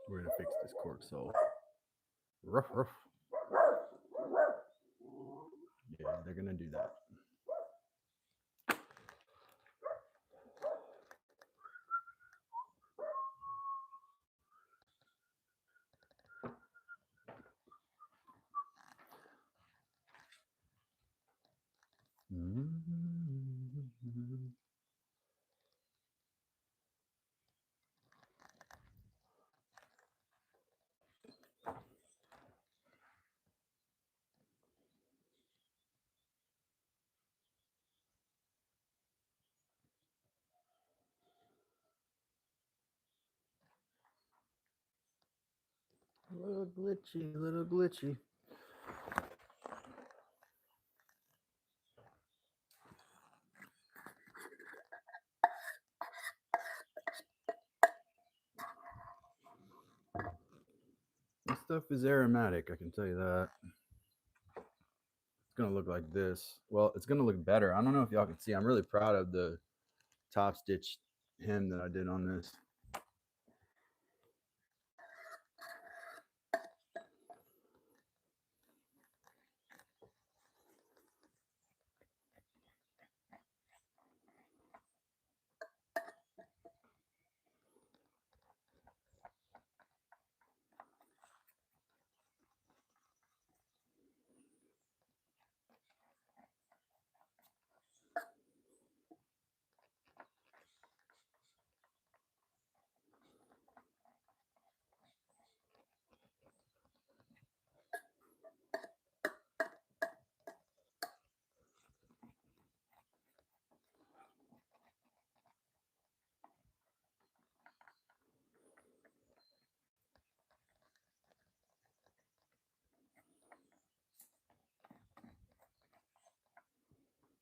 We're gonna fix this cork sole. Ruff, ruff. Yeah, they're gonna do that. A little glitchy, a little glitchy. This stuff is aromatic, I can tell you that. It's gonna look like this. Well, it's gonna look better. I don't know if y'all can see. I'm really proud of the top stitch hem that I did on this.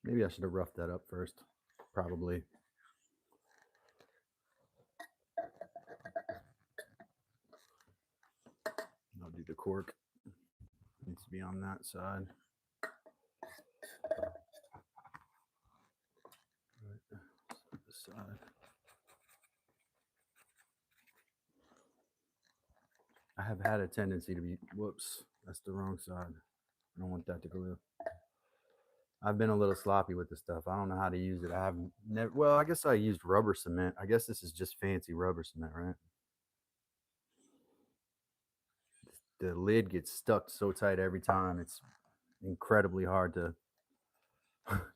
Maybe I should have roughed that up first. Probably. I'll do the cork. Needs to be on that side. Right. This side. I have had a tendency to be, whoops, that's the wrong side. I don't want that to glue. I've been a little sloppy with the stuff. I don't know how to use it. I have never, well, I guess I used rubber cement. I guess this is just fancy rubber cement, right? The lid gets stuck so tight every time. It's incredibly hard to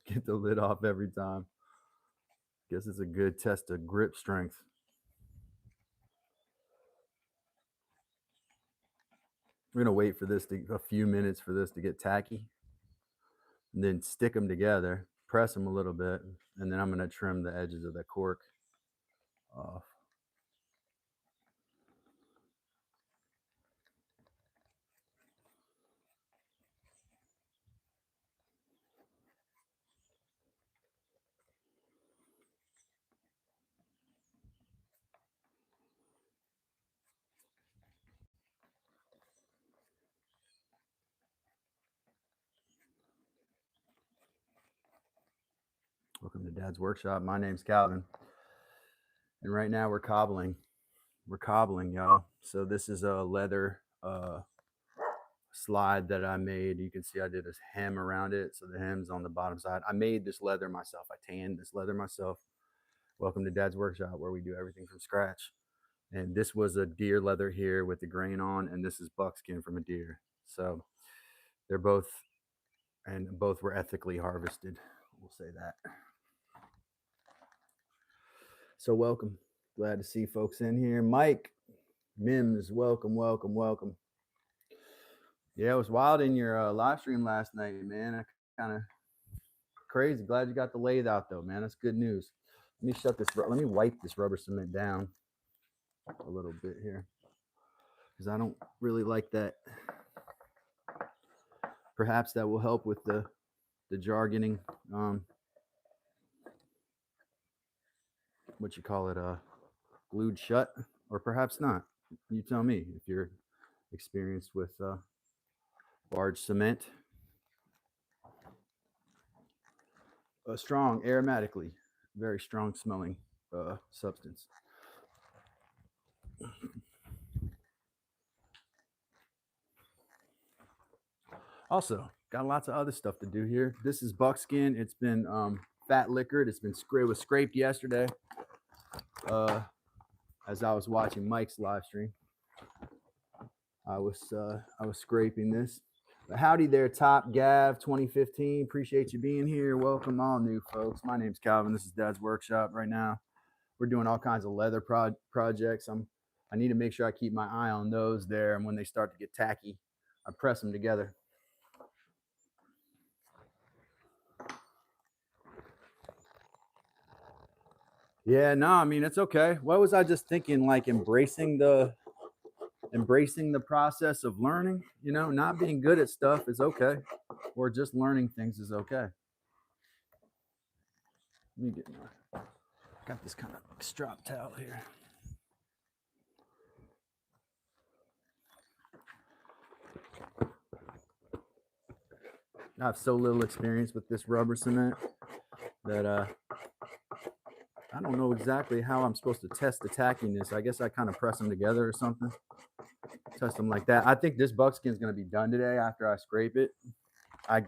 get the lid off every time. Guess it's a good test of grip strength. We're gonna wait for this to a few minutes for this to get tacky, and then stick them together, press them a little bit, and then I'm gonna trim the edges of the cork off. Welcome to Dad's Workshop. My name's Calvin, and right now we're cobbling. We're cobbling, y'all. So this is a leather slide that I made. You can see I did a hem around it, so the hem's on the bottom side. I made this leather myself. I tanned this leather myself. Welcome to Dad's Workshop, where we do everything from scratch. And this was a deer leather here with the grain on, and this is buckskin from a deer. So they're both, and both were ethically harvested. We'll say that. So welcome. Glad to see folks in here. Mike, Mims, welcome, welcome, welcome. Yeah, it was wild in your live stream last night, man. I kind of crazy. Glad you got the lathe out though, man. That's good news. Let me shut this. Let me wipe this rubber cement down a little bit here, because I don't really like that. Perhaps that will help with the jargoning. What you call it? Glued shut, or perhaps not. You tell me if you're experienced with large cement. Strong aromatically, very strong smelling substance. Also, got lots of other stuff to do here. This is Buckskin. It's been fat liquored. It was scraped yesterday as I was watching Mike's live stream. I was scraping this. But howdy there, Top Gav 2015. Appreciate you being here. Welcome all new folks. My name's Calvin. This is Dad's Workshop right now. We're doing all kinds of leather projects. I need to make sure I keep my eye on those there, and when they start to get tacky, I press them together. Yeah, no, I mean, it's okay. What was I just thinking? Like embracing the process of learning, you know, not being good at stuff is okay, or just learning things is okay. Let me get got this kind of strap towel here. I have so little experience with this rubber cement that I don't know exactly how I'm supposed to test the tackiness. I guess I kind of press them together or something. Test them like that. I think this buckskin is going to be done today after I scrape it. I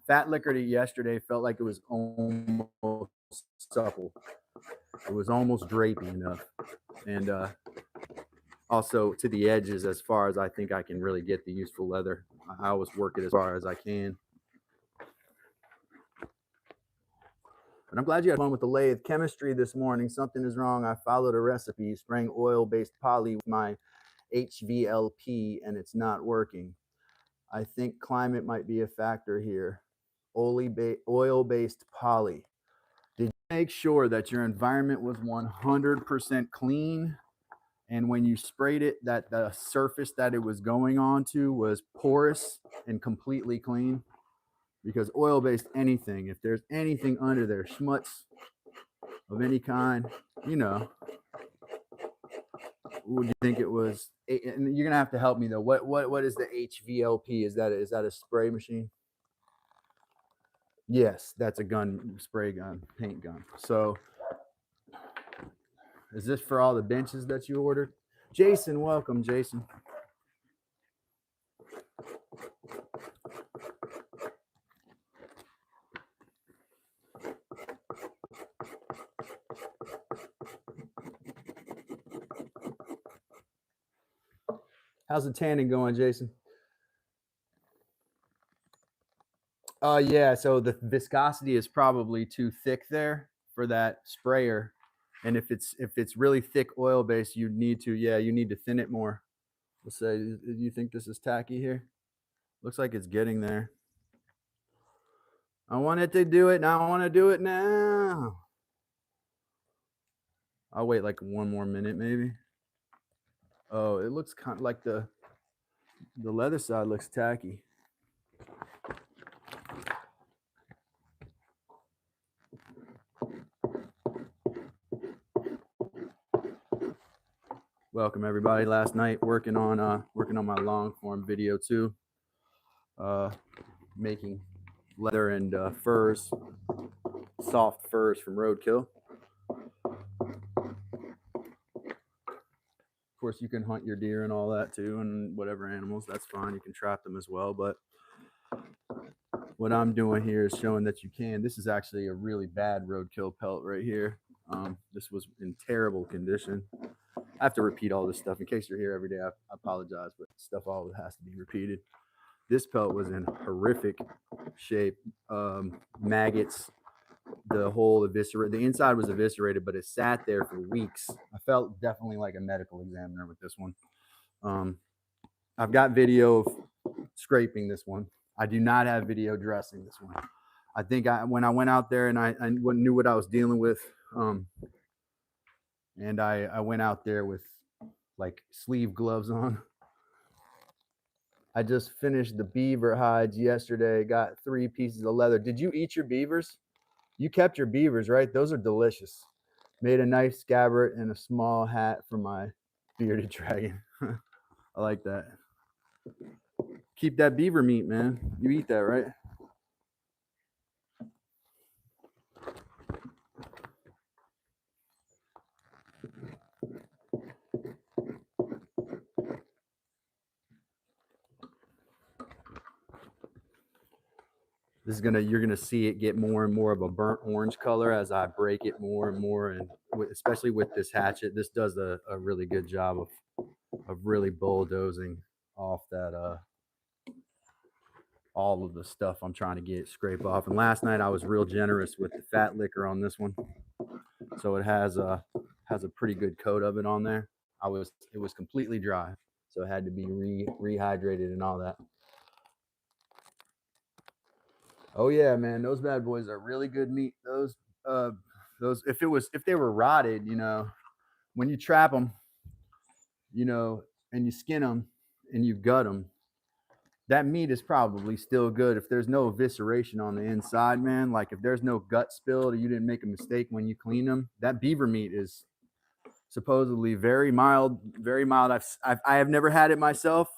fat liquored it yesterday. Felt like it was almost supple. It was almost drapey enough, and also to the edges as far as I think I can really get the useful leather. I always work it as far as I can. But I'm glad you had fun with the lathe. Chemistry this morning. Something is wrong. I followed a recipe, spraying oil-based poly with my HVLP, and it's not working. I think climate might be a factor here. Oil-based poly. Did you make sure that your environment was 100% clean? And when you sprayed it, that the surface that it was going onto was porous and completely clean? Because oil-based anything, if there's anything under there, schmutz of any kind, you know, would you think it was? And you're gonna have to help me though. What is the HVLP? Is that a spray machine? Yes, that's a gun, spray gun, paint gun. So is this for all the benches that you ordered? Jason, welcome, Jason. How's the tanning going, Jason? Yeah, so the viscosity is probably too thick there for that sprayer. And if it's really thick oil base, you need to thin it more. Let's say, do you think this is tacky here? Looks like it's getting there. I wanted to do it now. I want to do it now. I'll wait like one more minute maybe. Oh, it looks kind of like the leather side looks tacky. Welcome everybody. Last night working on my long form video too. Making leather and furs, soft furs from roadkill. Of course, you can hunt your deer and all that too, and whatever animals, that's fine. You can trap them as well. But what I'm doing here is showing that you can. This is actually a really bad roadkill pelt right here. This was in terrible condition. I have to repeat all this stuff in case you're here every day. I apologize, but stuff always has to be repeated. This pelt was in horrific shape. Maggots, the inside was eviscerated, but it sat there for weeks. I felt definitely like a medical examiner with this one. I've got video of scraping this one. I do not have video dressing this one. I think when I went out there and I knew what I was dealing with, and I went out there with like sleeve gloves on. I just finished the beaver hides yesterday. Got 3 pieces of leather. Did you eat your beavers? You kept your beavers, right? Those are delicious. Made a nice scabbard and a small hat for my bearded dragon. I like that. Keep that beaver meat, man. You eat that, right? you're gonna see it get more and more of a burnt orange color as I break it more and more, and especially with this hatchet, this does a really good job of really bulldozing off that all of the stuff I'm trying to scrape off. And last night I was real generous with the fat liquor on this one, so it has a pretty good coat of it on there. It was completely dry, so it had to be rehydrated and all that. Oh yeah, man, those bad boys are really good meat. Those if they were rotted, when you trap them, and you skin them and you gut them, that meat is probably still good if there's no evisceration on the inside, man. Like if there's no gut spilled or you didn't make a mistake when you clean them, that beaver meat is supposedly very mild, very mild. I have never had it myself,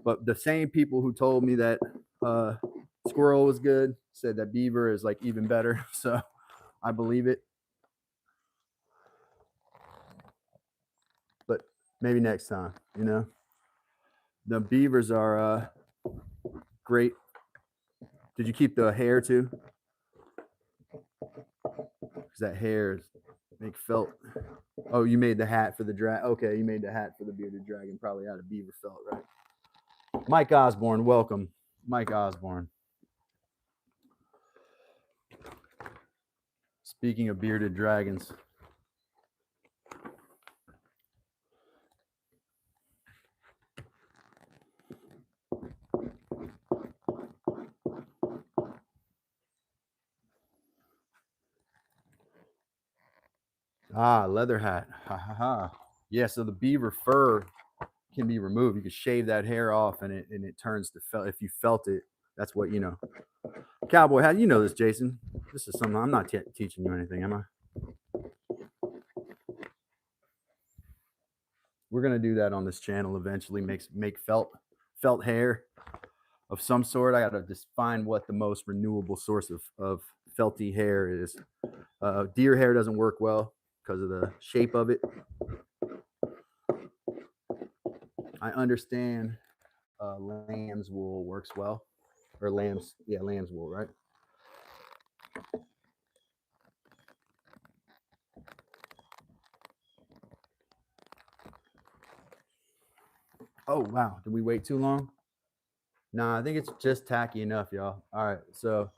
but the same people who told me that squirrel was good said that beaver is like even better. So I believe it. But maybe next time, the beavers are great. Did you keep the hair too? Because that hair make felt. Oh, you made the hat for the dragon. Okay, you made the hat for the bearded dragon, probably out of beaver felt, right? Mike Osborne, welcome. Mike Osborne. Speaking of bearded dragons. Ah, leather hat. Ha ha ha. Yeah, so the beaver fur can be removed. You can shave that hair off and it turns to felt. If you felt it, that's what Cowboy hat, you know this, Jason. This is something I'm not teaching you anything, am I? We're gonna do that on this channel eventually. Make felt hair of some sort. I gotta just find what the most renewable source of felty hair is. Deer hair doesn't work well because of the shape of it. I understand lamb's wool works well, or lamb's wool, right? Oh wow, did we wait too long? Nah, I think it's just tacky enough, y'all. All right, so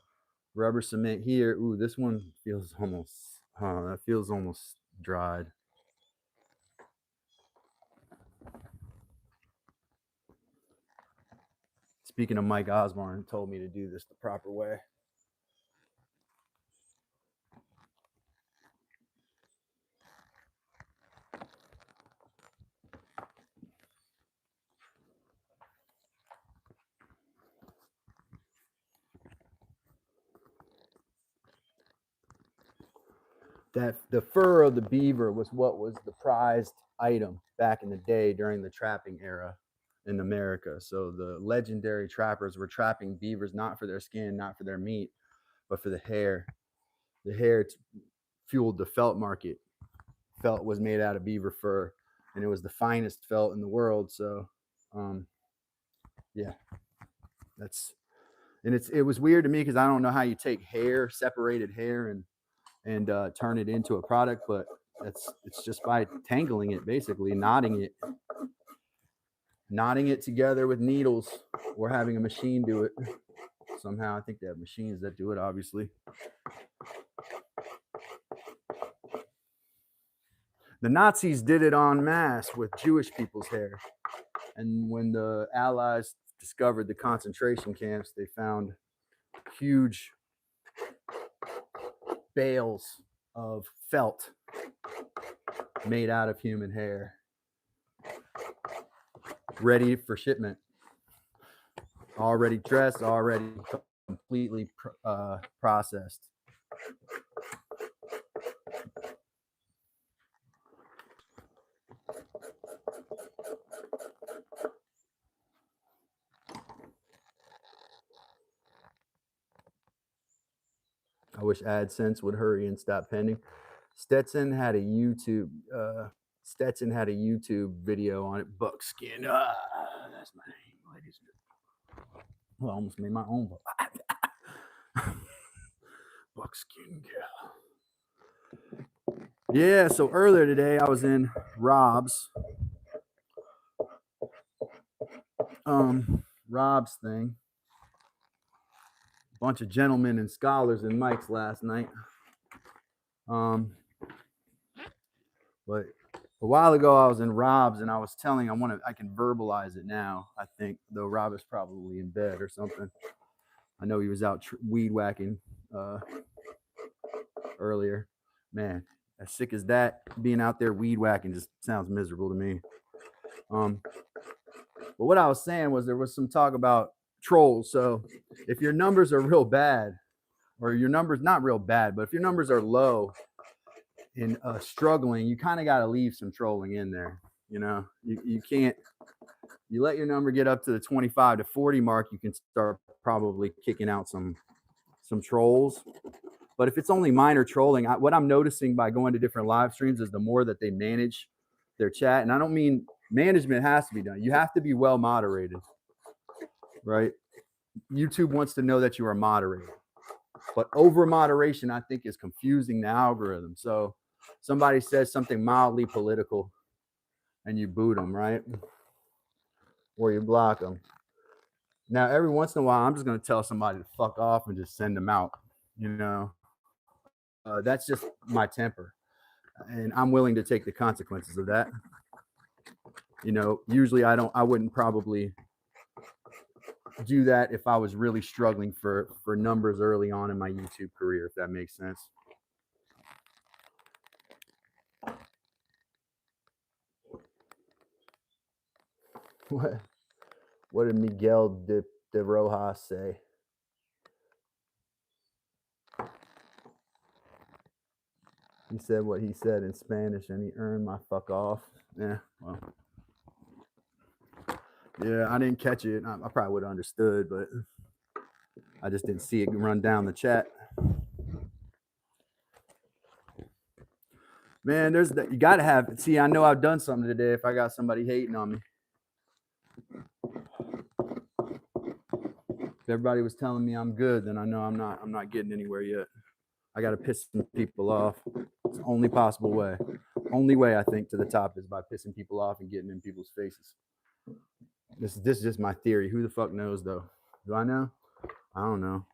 rubber cement here. Ooh, this one feels almost dried. Speaking of Mike Osborne, told me to do this the proper way. That the fur of the beaver was what was the prized item back in the day during the trapping era in America. So the legendary trappers were trapping beavers not for their skin, not for their meat, but for the hair. The hair fueled the felt market. Felt was made out of beaver fur, and it was the finest felt in the world. So, yeah, it was weird to me because I don't know how you take separated hair, and turn it into a product, but it's just by tangling it, basically knotting it together with needles, or having a machine do it somehow. I think they have machines that do it, obviously. The Nazis did it en masse with Jewish people's hair, and when the Allies discovered the concentration camps, they found huge bales of felt made out of human hair, ready for shipment, already dressed, already completely processed. I wish AdSense would hurry and stop pending. Stetson had a YouTube video on it. Buckskin. That's my name, ladies. Well, I almost made my own. Buckskin cow. Yeah, so earlier today I was in Rob's thing. Bunch of gentlemen and scholars in Mike's last night. But a while ago I was in Rob's and I was telling I can verbalize it now, I think, though Rob is probably in bed or something. I know he was out weed whacking earlier. Man, as sick as that, being out there weed whacking just sounds miserable to me. But what I was saying was there was some talk about trolls. So if your numbers are real bad, or your numbers not real bad, but if your numbers are low and struggling, you kind of got to leave some trolling in there. You know, you can't. You let your number get up to the 25 to 40 mark, you can start probably kicking out some trolls. But if it's only minor trolling, what I'm noticing by going to different live streams is the more that they manage their chat, and I don't mean management has to be done. You have to be well moderated, right? YouTube wants to know that you are moderated, but over moderation, I think, is confusing the algorithm. So somebody says something mildly political and you boot them, right? Or you block them. Now, every once in a while, I'm just going to tell somebody to fuck off and just send them out. You know, that's just my temper, and I'm willing to take the consequences of that. You know, usually I wouldn't probably do that if I was really struggling for numbers early on in my YouTube career, if that makes sense. What did Miguel de Rojas say? He said what he said in Spanish, and he earned my fuck off. Yeah, well, yeah, I didn't catch it. I probably would have understood, but I just didn't see it run down the chat. Man, there's that. You gotta have. See, I know I've done something today. If I got somebody hating on me, if everybody was telling me I'm good, then I know I'm not. I'm not getting anywhere yet. I gotta piss some people off. It's the only possible way. Only way I think to the top is by pissing people off and getting in people's faces. This is just my theory. Who the fuck knows though? Do I know? I don't know.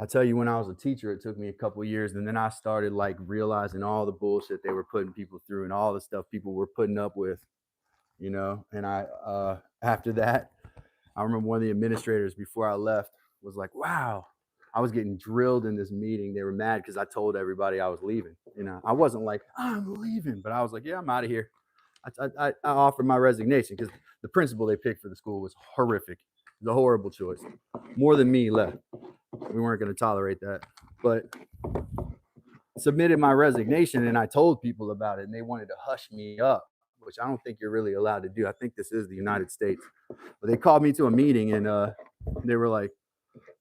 I tell you, when I was a teacher, it took me a couple of years, and then I started like realizing all the bullshit they were putting people through and all the stuff people were putting up with, you know. And after that, I remember one of the administrators before I left was like, "Wow, I was getting drilled in this meeting. They were mad because I told everybody I was leaving. You know, I wasn't like I'm leaving, but I was like, yeah, I'm out of here. I offered my resignation because the principal they picked for the school was horrific. It was a horrible choice. More than me left. We weren't going to tolerate that, but submitted my resignation and I told people about it and they wanted to hush me up, which I don't think you're really allowed to do. I think this is the United States. But they called me to a meeting and they were like,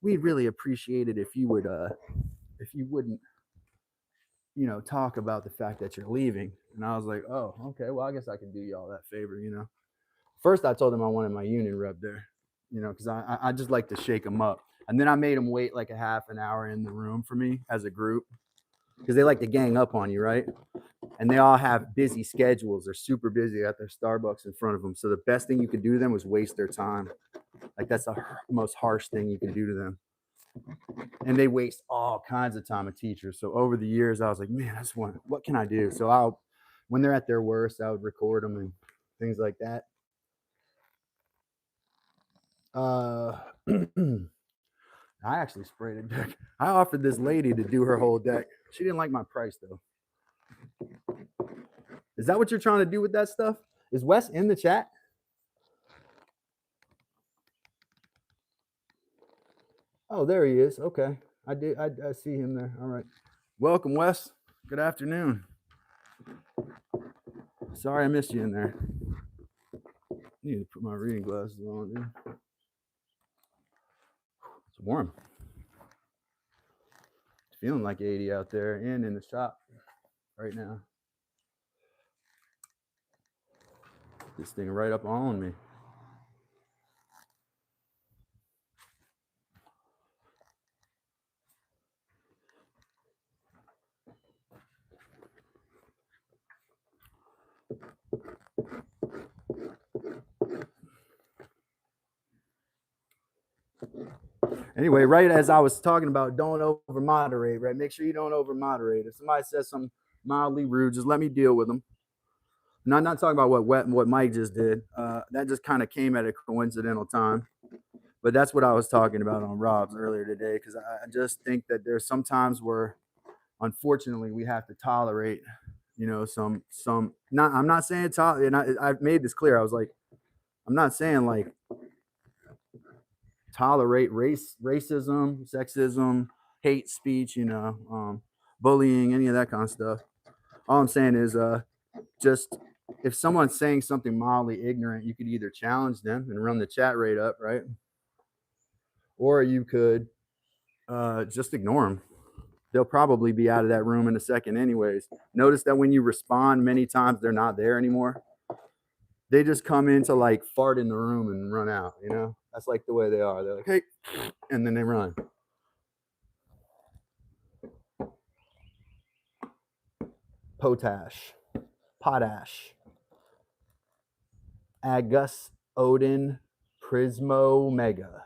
we'd really appreciate it if you wouldn't, you know, talk about the fact that you're leaving. And I was like, oh, okay, well, I guess I can do y'all that favor, you know. First, I told them I wanted my union rep there, you know, because I just like to shake them up. And then I made them wait like a half an hour in the room for me as a group because they like to gang up on you, right? And they all have busy schedules. They're super busy at their Starbucks in front of them. So the best thing you could do to them was waste their time. Like that's the most harsh thing you can do to them. And they waste all kinds of time with teachers. So over the years, I was like, man, I just want, what can I do? So when they're at their worst, I would record them and things like that. I actually sprayed a deck. I offered this lady to do her whole deck. She didn't like my price though. Is that what you're trying to do with that stuff? Is Wes in the chat? Oh, there he is. Okay. I see him there. All right. Welcome, Wes. Good afternoon. Sorry I missed you in there. I need to put my reading glasses on, dude. It's warm. feeling like 80 out there and in the shop right now. This thing right up on me. Anyway, right as I was talking about, don't over moderate, right? Make sure you don't over moderate. If somebody says something mildly rude, just let me deal with them. And I'm not talking about what Mike just did. That just kind of came at a coincidental time. But that's what I was talking about on Rob's earlier today, because I just think that there's some times where, unfortunately, we have to tolerate, some. Not, I'm not saying and I've made this clear. I was like, I'm not saying like tolerate racism, sexism, hate speech, bullying, any of that kind of stuff. All I'm saying is, just if someone's saying something mildly ignorant, you could either challenge them and run the chat rate up, right? Or you could just ignore them. They'll probably be out of that room in a second anyways. Notice that when you respond many times, they're not there anymore. They just come in to like fart in the room and run out, That's like the way they are. They're like, hey, and then they run. Potash, Agus, Odin, Prismomega.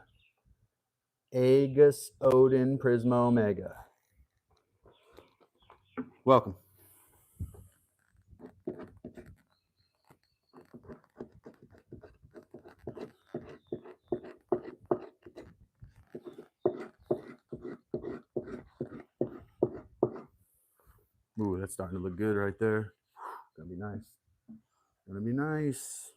Agus, Odin, Prismomega. Welcome. Ooh, that's starting to look good right there. Gonna be nice. Gonna be nice.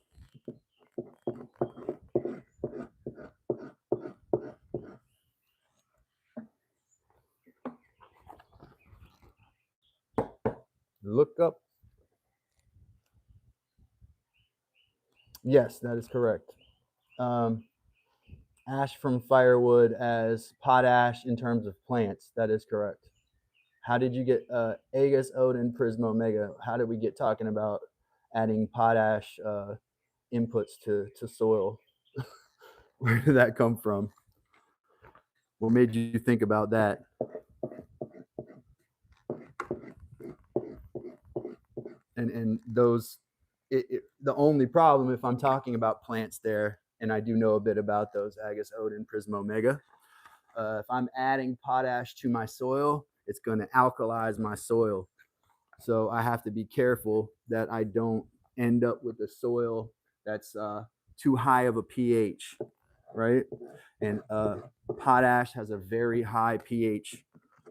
Look up. Yes, that is correct. Ash from firewood as potash in terms of plants. That is correct. How did you get Agus, Odin, Prisma, Omega? How did we get talking about adding potash inputs to soil? Where did that come from? What made you think about that? And those, the only problem, if I'm talking about plants there, and I do know a bit about those, Agus, Odin, Prisma, Omega, if I'm adding potash to my soil, it's going to alkalize my soil. So I have to be careful that I don't end up with a soil that's too high of a pH, right? And potash has a very high pH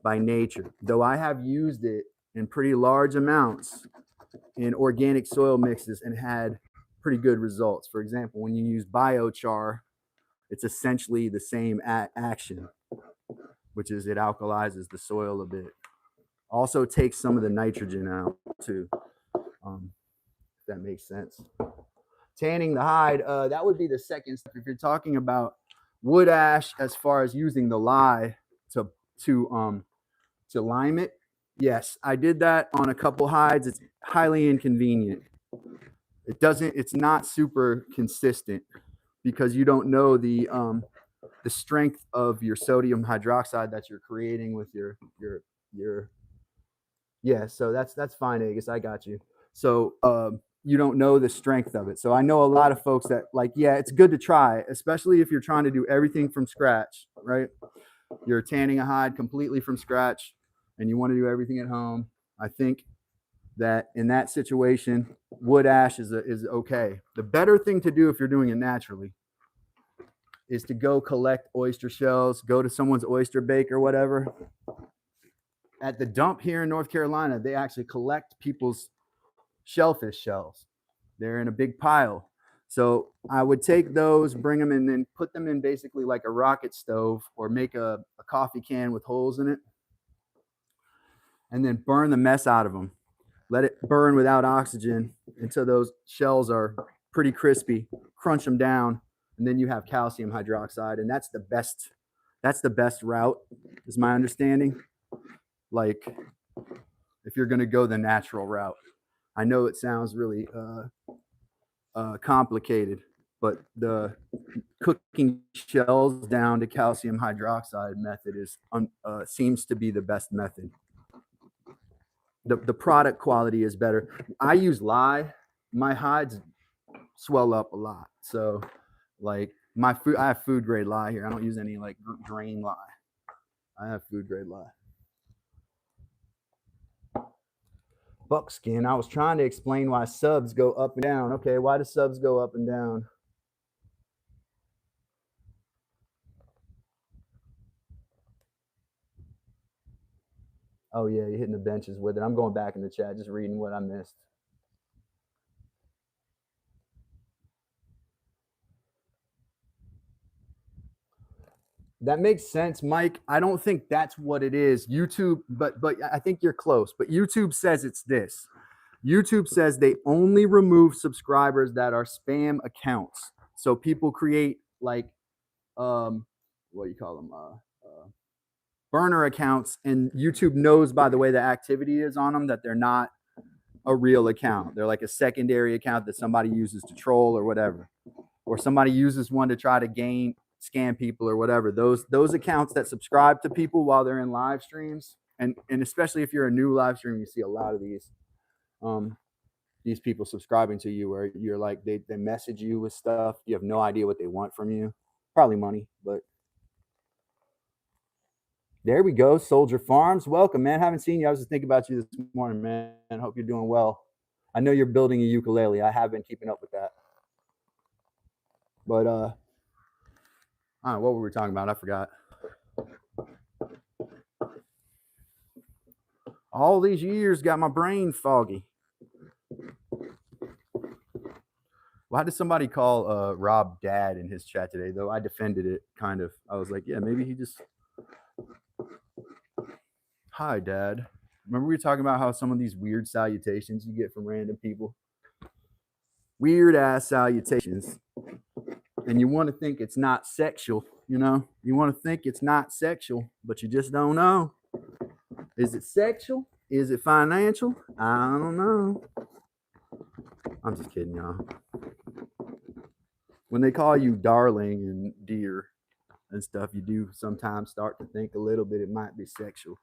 by nature. Though I have used it in pretty large amounts in organic soil mixes and had pretty good results. For example, when you use biochar, it's essentially the same action, which is it alkalizes the soil a bit. Also takes some of the nitrogen out too, if that makes sense. Tanning the hide, that would be the second step. If you're talking about wood ash as far as using the lye to lime it, yes, I did that on a couple hides. It's highly inconvenient. It's not super consistent because you don't know the strength of your sodium hydroxide that you're creating with your yeah. So that's fine, Agus. I got you. So you don't know the strength of it. So I know a lot of folks that like, yeah, it's good to try, especially if you're trying to do everything from scratch, right? You're tanning a hide completely from scratch and you want to do everything at home. I think that in that situation, wood ash is okay. The better thing to do if you're doing it naturally is to go collect oyster shells, go to someone's oyster bake or whatever. At the dump here in North Carolina, they actually collect people's shellfish shells. They're in a big pile. So I would take those, bring them in, and put them in basically like a rocket stove or make a coffee can with holes in it, and then burn the mess out of them. Let it burn without oxygen until those shells are pretty crispy. Crunch them down, and then you have calcium hydroxide, and that's the best route, is my understanding. like if you're going to go the natural route. I know it sounds really complicated, but the cooking shells down to calcium hydroxide method is seems to be the best method. The product quality is better. I use lye. My hides swell up a lot, so like my food, I have food grade lye here. I don't use any like drain lye. I have food grade lye. Buckskin. I was trying to explain why subs go up and down. Okay, why do subs go up and down? Oh yeah, you're hitting the benches with it. I'm going back in the chat, just reading what I missed. That makes sense, Mike. I don't think that's what it is. YouTube, but I think you're close. But YouTube says it's this. YouTube says they only remove subscribers that are spam accounts. So people create like what do you call them? Burner accounts, and YouTube knows by the way the activity is on them that they're not a real account. They're like a secondary account that somebody uses to troll or whatever, or somebody uses one to try to scam people or whatever. Those accounts that subscribe to people while they're in live streams, and especially if you're a new live stream, you see a lot of these people subscribing to you where you're like they message you with stuff. You have no idea what they want from you. Probably money, but there we go. Soldier Farms. Welcome, man. Haven't seen you. I was just thinking about you this morning, man. Hope you're doing well. I know you're building a ukulele. I have been keeping up with that. But I don't know, what were we talking about? I forgot. All these years got my brain foggy. Why did somebody call Rob dad in his chat today, though? I defended it, kind of. I was like, yeah, maybe he just... Hi, Dad. Remember we were talking about how some of these weird salutations you get from random people? Weird-ass salutations. And you want to think it's not sexual, you know? You want to think it's not sexual, but you just don't know. Is it sexual? Is it financial? I don't know. I'm just kidding, y'all. When they call you darling and dear and stuff, you do sometimes start to think a little bit it might be sexual.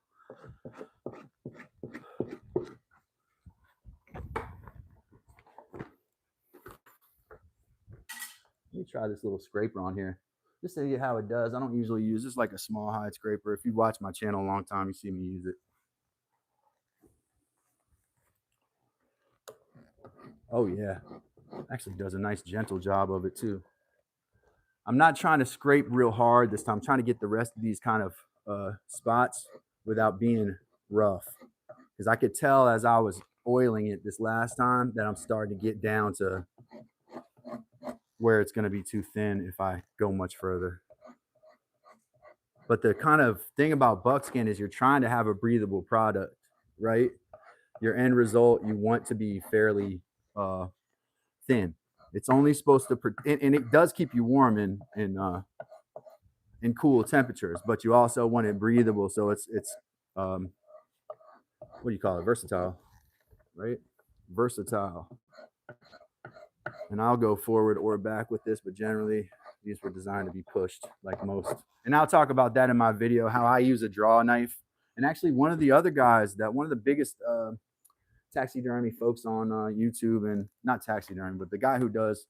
Let me try this little scraper on here. Just to see how it does. I don't usually use this, like a small hide scraper. If you watch my channel a long time, you see me use it. Oh yeah, actually does a nice gentle job of it too. I'm not trying to scrape real hard this time. I'm trying to get the rest of these kind of spots without being rough, because I could tell as I was oiling it this last time that I'm starting to get down to where it's going to be too thin if I go much further. But the kind of thing about buckskin is you're trying to have a breathable product, right? Your end result, you want to be fairly thin. It's only supposed to, and it does keep you warm in cool temperatures, but you also want it breathable. So it's what do you call it? Versatile, right? Versatile. And I'll go forward or back with this, but generally these were designed to be pushed like most. And I'll talk about that in my video, how I use a draw knife. And actually one of the other guys one of the biggest taxidermy folks on YouTube, and not taxidermy, but the guy who does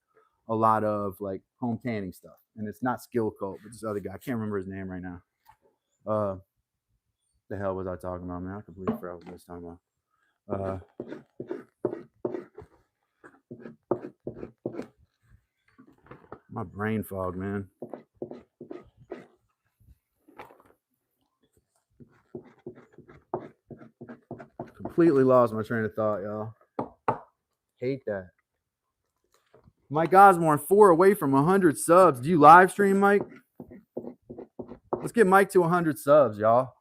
a lot of like home tanning stuff. And it's not Skill Cult, but this other guy, I can't remember his name right now. The hell was I talking about, man? I completely forgot what I was talking about. My brain fog, man. Completely lost my train of thought, y'all. Hate that. Mike Osborne, 4 away from 100 subs. Do you live stream, Mike? Let's get Mike to 100 subs, y'all.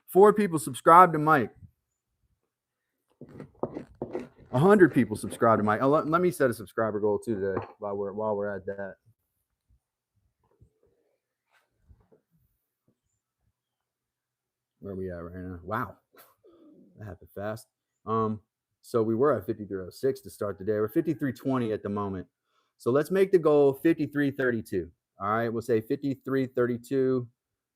4 people subscribe to Mike. 100 people subscribe to Mike. Oh, let me set a subscriber goal too today while we're at that. Where are we at right now? Wow, that happened fast. So we were at 5306 to start the day. We're 5320 at the moment. So let's make the goal 5332. All right, we'll say 5332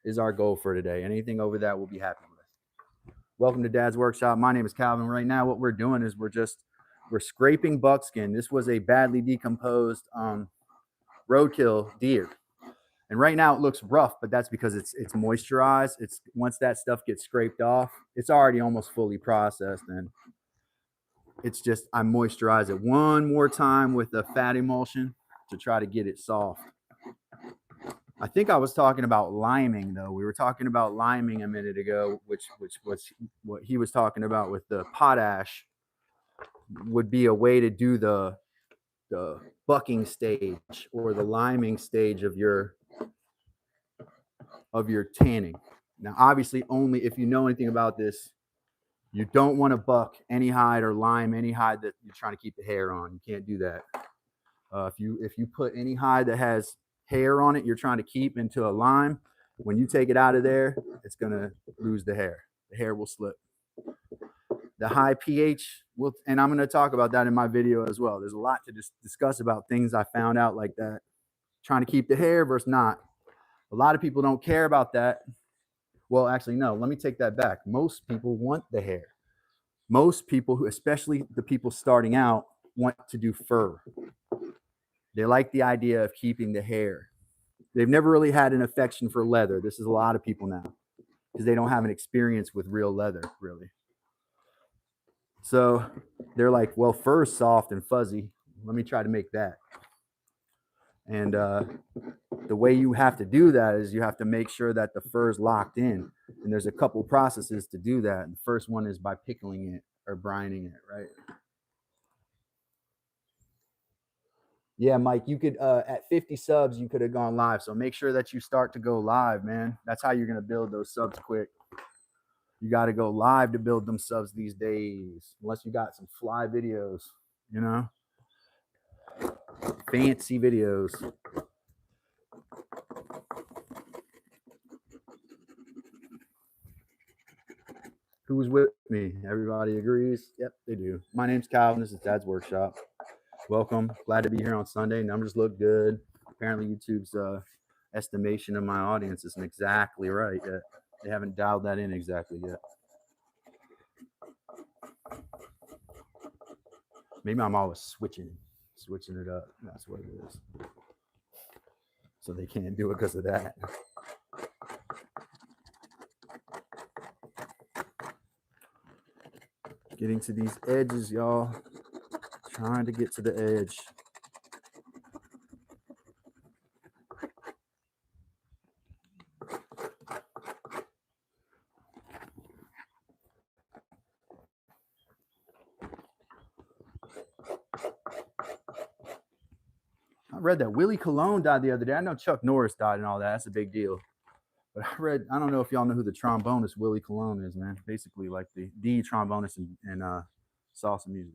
is our goal for today. Anything over that, we'll be happy with. Welcome to Dad's Workshop. My name is Calvin. Right now, what we're doing is we're scraping buckskin. This was a badly decomposed roadkill deer. And right now it looks rough, but that's because it's moisturized. It's once that stuff gets scraped off, it's already almost fully processed. And it's just, I moisturize it one more time with a fat emulsion to try to get it soft. I think I was talking about liming though. We were talking about liming a minute ago, which was what he was talking about with the potash would be a way to do the bucking stage or the liming stage of your tanning. Now, obviously, only if you know anything about this, you don't want to buck any hide or lime any hide that you're trying to keep the hair on. You can't do that. If you put any hide that has hair on it, you're trying to keep into a lime. When you take it out of there, it's gonna lose the hair. The hair will slip. The high pH will, and I'm gonna talk about that in my video as well. There's a lot to discuss about things I found out like that. Trying to keep the hair versus not. A lot of people don't care about that. Well, actually, no, let me take that back. Most people want the hair. Most people, who, especially the people starting out, want to do fur. They like the idea of keeping the hair. They've never really had an affection for leather. This is a lot of people now because they don't have an experience with real leather, really. So they're like, well, fur's soft and fuzzy. Let me try to make that. And the way you have to do that is you have to make sure that the fur is locked in. And there's a couple processes to do that. And the first one is by pickling it or brining it, right? Yeah, Mike, you could, at 50 subs, you could have gone live. So make sure that you start to go live, man. That's how you're going to build those subs quick. You got to go live to build them subs these days, unless you got some fly videos, you know, fancy videos. Who's with me? Everybody agrees? Yep, they do. My name's Calvin. This is Dad's Workshop. Welcome. Glad to be here on Sunday. Numbers look good. Apparently YouTube's estimation of my audience isn't exactly right yet. They haven't dialed that in exactly yet. Maybe I'm always switching it up. That's what it is. So they can't do it because of that. Getting to these edges, y'all. Trying to get to the edge. I read that Willie Colon died the other day. I know Chuck Norris died and all that. That's a big deal. But I don't know if y'all know who the trombonist Willie Colon is, man. Basically like the trombonist in salsa music.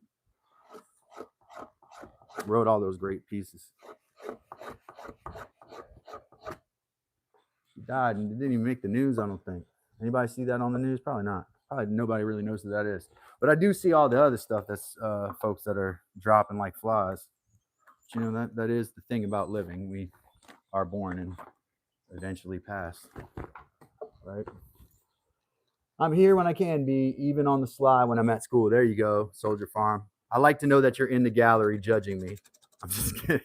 Wrote all those great pieces. He died and didn't even make the news, I don't think. Anybody see that on the news? Probably not. Probably nobody really knows who that is. But I do see all the other stuff that's folks that are dropping like flies. But, you know, that is the thing about living. We are born and eventually pass, right? I'm here when I can be, even on the sly when I'm at school. There you go, Soldier Farm. I like to know that you're in the gallery judging me. I'm just kidding.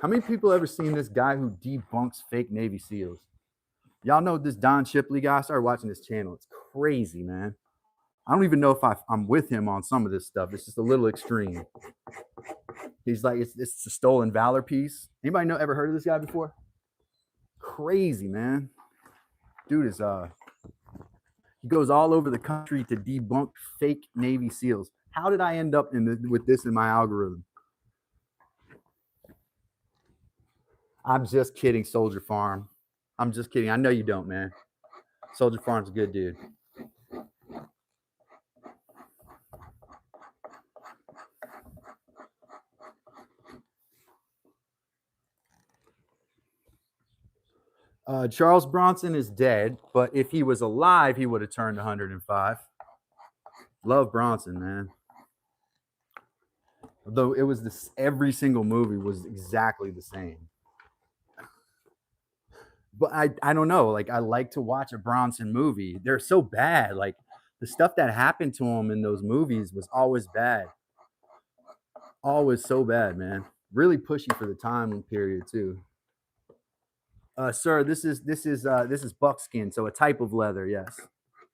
How many people ever seen this guy who debunks fake Navy SEALs? Y'all know this Don Shipley guy? I started watching this channel. It's crazy, man. I don't even know if I'm with him on some of this stuff. It's just a little extreme. He's like, it's a stolen valor piece. Anybody ever heard of this guy before? Crazy, man. Dude is he goes all over the country to debunk fake Navy SEALs. How did I end up with this in my algorithm? I'm just kidding, Soldier Farm. I'm just kidding. I know you don't, man. Soldier Farm's a good dude. Charles Bronson is dead, but if he was alive, he would have turned 105. Love Bronson, man. Though it was this, every single movie was exactly the same. But I don't know. Like, I like to watch a Bronson movie. They're so bad. Like, the stuff that happened to him in those movies was always bad. Always so bad, man. Really pushy for the time period too. Sir, this is buckskin, so a type of leather, yes.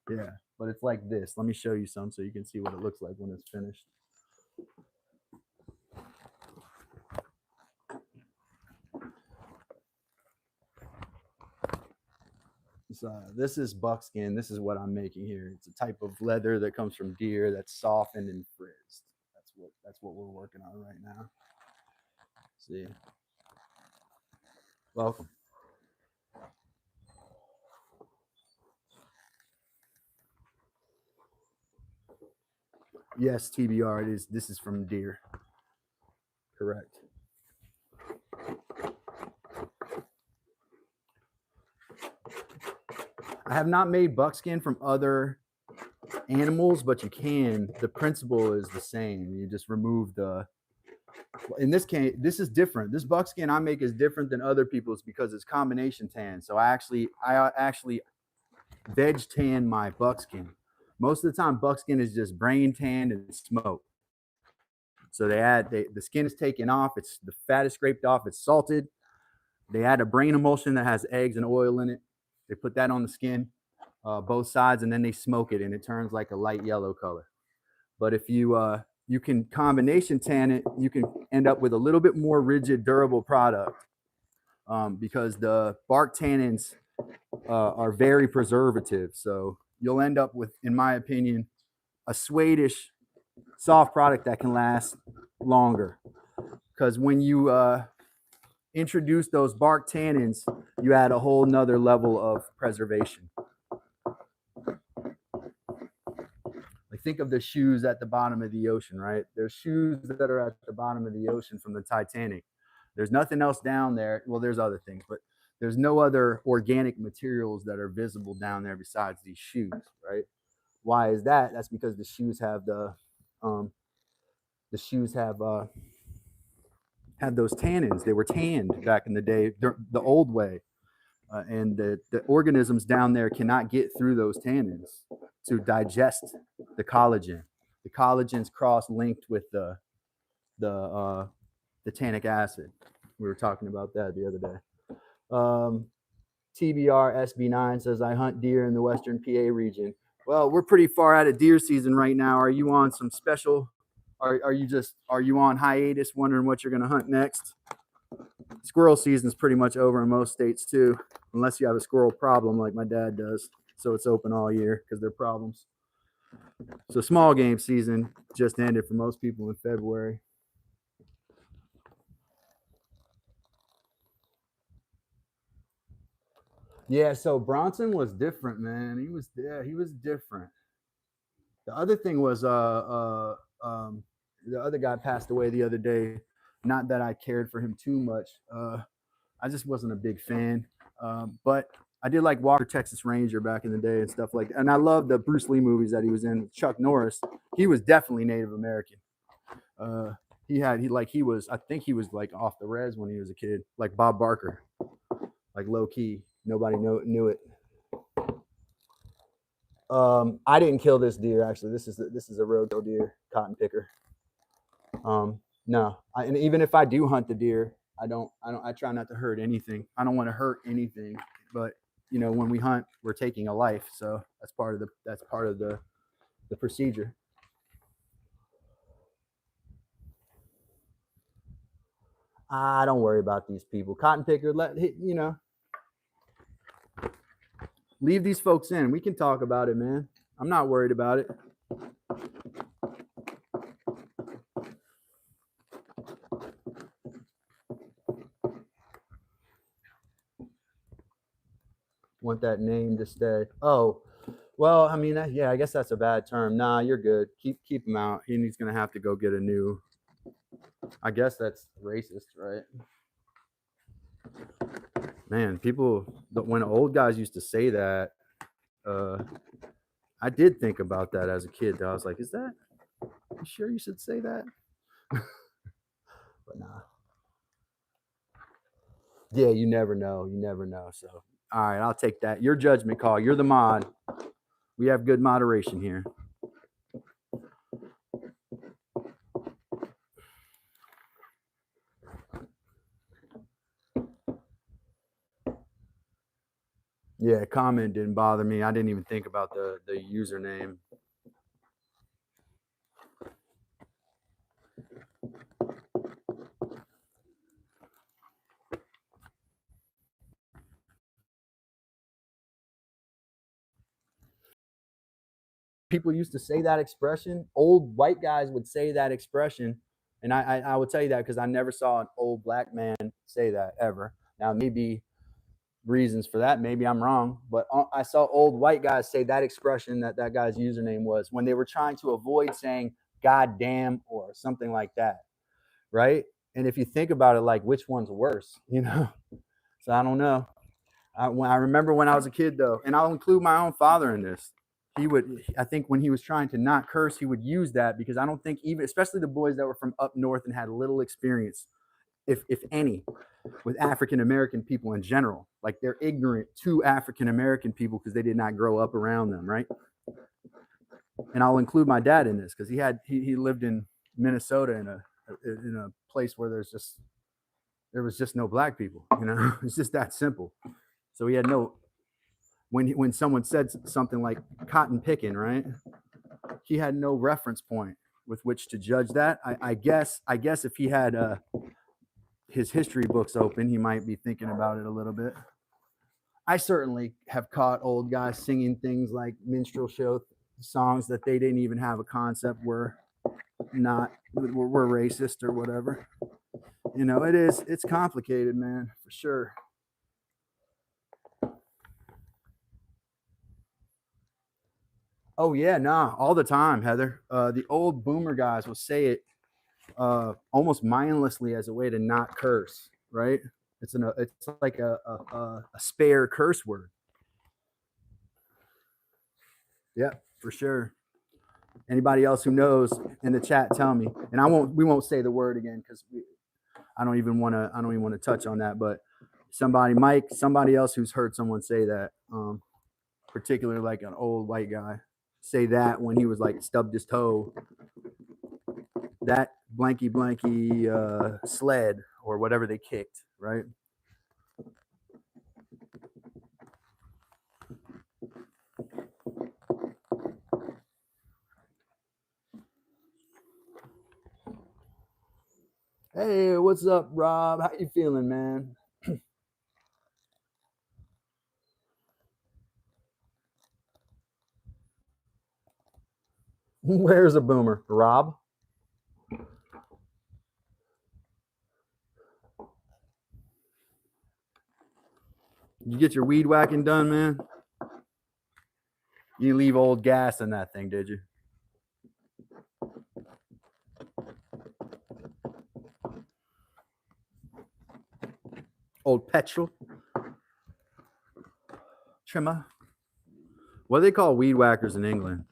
Yeah, but it's like this. Let me show you some so you can see what it looks like when it's finished. This is buckskin. This is what I'm making here. It's a type of leather that comes from deer that's softened and frizzed. That's what we're working on right now. See, welcome. Yes, TBR. It is. This is from deer. Correct. I have not made buckskin from other animals, but you can. The principle is the same. You just remove the. In this case, this is different. This buckskin I make is different than other people's because it's combination tan. So I actually veg tan my buckskin. Most of the time, buckskin is just brain tanned and smoked. So the skin is taken off. It's the fat is scraped off. It's salted. They add a brain emulsion that has eggs and oil in it. They put that on the skin, both sides, and then they smoke it, and it turns like a light yellow color. But if you can combination tan it, you can end up with a little bit more rigid, durable product because the bark tannins are very preservative. So you'll end up with, in my opinion, a suede-ish soft product that can last longer. Because when you introduce those bark tannins, you add a whole nother level of preservation. Like, think of the shoes at the bottom of the ocean, right? There's shoes that are at the bottom of the ocean from the Titanic. There's nothing else down there. Well, there's other things, but there's no other organic materials that are visible down there besides these shoes, right? Why is that? That's because the shoes have have those tannins. They were tanned back in the day, the old way. And the organisms down there cannot get through those tannins to digest the collagen. The collagen's cross-linked with the tannic acid. We were talking about that the other day. TBR SB9 says, I hunt deer in the Western PA region. Well, we're pretty far out of deer season right now. Are you on some special? Are you on hiatus wondering what you're going to hunt next? Squirrel season is pretty much over in most states too, unless you have a squirrel problem like my dad does. So it's open all year because they're problems. So small game season just ended for most people in February. Yeah, so Bronson was different, man. He was different. The other thing was the other guy passed away the other day. Not that I cared for him too much. I just wasn't a big fan. But I did like Walker Texas Ranger back in the day and stuff like that. And I love the Bruce Lee movies that he was in. Chuck Norris, he was definitely Native American. I think he was like off the res when he was a kid, like Bob Barker, like low key. Nobody knew it. I didn't kill this deer actually. This is a roadkill deer, cotton picker. No, and even if I do hunt the deer, I try not to hurt anything. I don't want to hurt anything, but you know, when we hunt, we're taking a life, so that's part of the procedure. Don't worry about these people. Cotton picker, leave these folks in. We can talk about it, man. I'm not worried about it. Want that name to stay. Oh, well, I mean, yeah, I guess that's a bad term. Nah, you're good. Keep him out. He's gonna have to go get a new. I guess that's racist, right? Man, when old guys used to say that, I did think about that as a kid. Though. I was like, is that, you sure you should say that? But nah. Yeah, you never know. You never know. So, all right, I'll take that. Your judgment call. You're the mod. We have good moderation here. Yeah, comment didn't bother me. I didn't even think about the username. People used to say that expression. Old white guys would say that expression. And I will tell you that because I never saw an old black man say that ever. Now, maybe reasons for that. Maybe I'm wrong. But I saw old white guys say that expression that guy's username was when they were trying to avoid saying God damn or something like that. Right. And if you think about it, like which one's worse, So I don't know. I remember when I was a kid, though, and I'll include my own father in this. I think when he was trying to not curse, he would use that because I don't think even, especially the boys that were from up north and had little experience, if any, with African American people in general, like they're ignorant to African American people because they did not grow up around them, right? And I'll include my dad in this because he lived in Minnesota in a place where there was just no black people, It's just that simple. So he had no, when someone said something like cotton picking, right? He had no reference point with which to judge that. I guess if he had his history books open, he might be thinking about it a little bit. I certainly have caught old guys singing things like minstrel show songs that they didn't even have a concept were racist or whatever. It's complicated, man, for sure. Oh yeah, nah, all the time, Heather. The old boomer guys will say it almost mindlessly as a way to not curse, right? It's like a spare curse word. Yeah, for sure. Anybody else who knows in the chat, tell me. And we won't say the word again because I don't even want to touch on that. But Mike, somebody else who's heard someone say that, particularly like an old white guy, say that when he was like stubbed his toe. That blanky sled or whatever they kicked, right? Hey, what's up, Rob? How you feeling, man? Where's a boomer, Rob? You get your weed whacking done, man? You leave old gas in that thing, did you? Old petrol trimmer. What do they call weed whackers in England?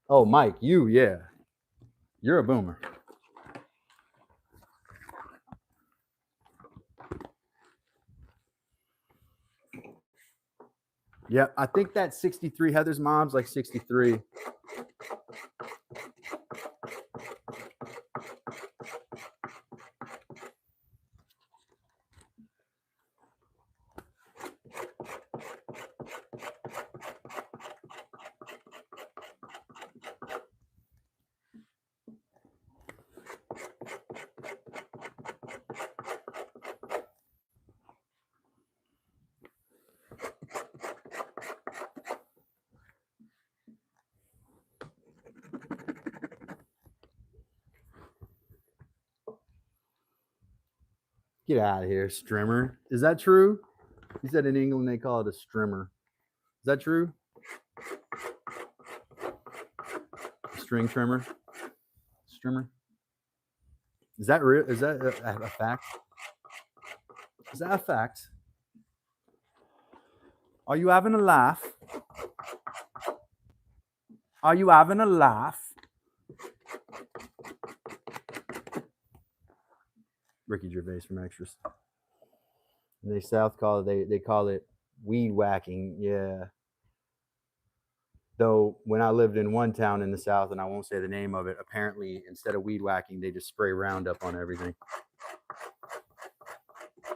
Oh, Mike, yeah. You're a boomer. Yeah, I think that's 63. Heather's mom's like 63. Get out of here, strimmer. Is that true? He said in England they call it a strimmer. Is that true? String trimmer. Strimmer? Is that real? Is that a fact? Is that a fact? Are you having a laugh? Are you having a laugh? Ricky Gervais from Extras. And they South call it, they call it weed whacking. Yeah. Though when I lived in one town in the South, and I won't say the name of it, apparently instead of weed whacking, they just spray Roundup on everything.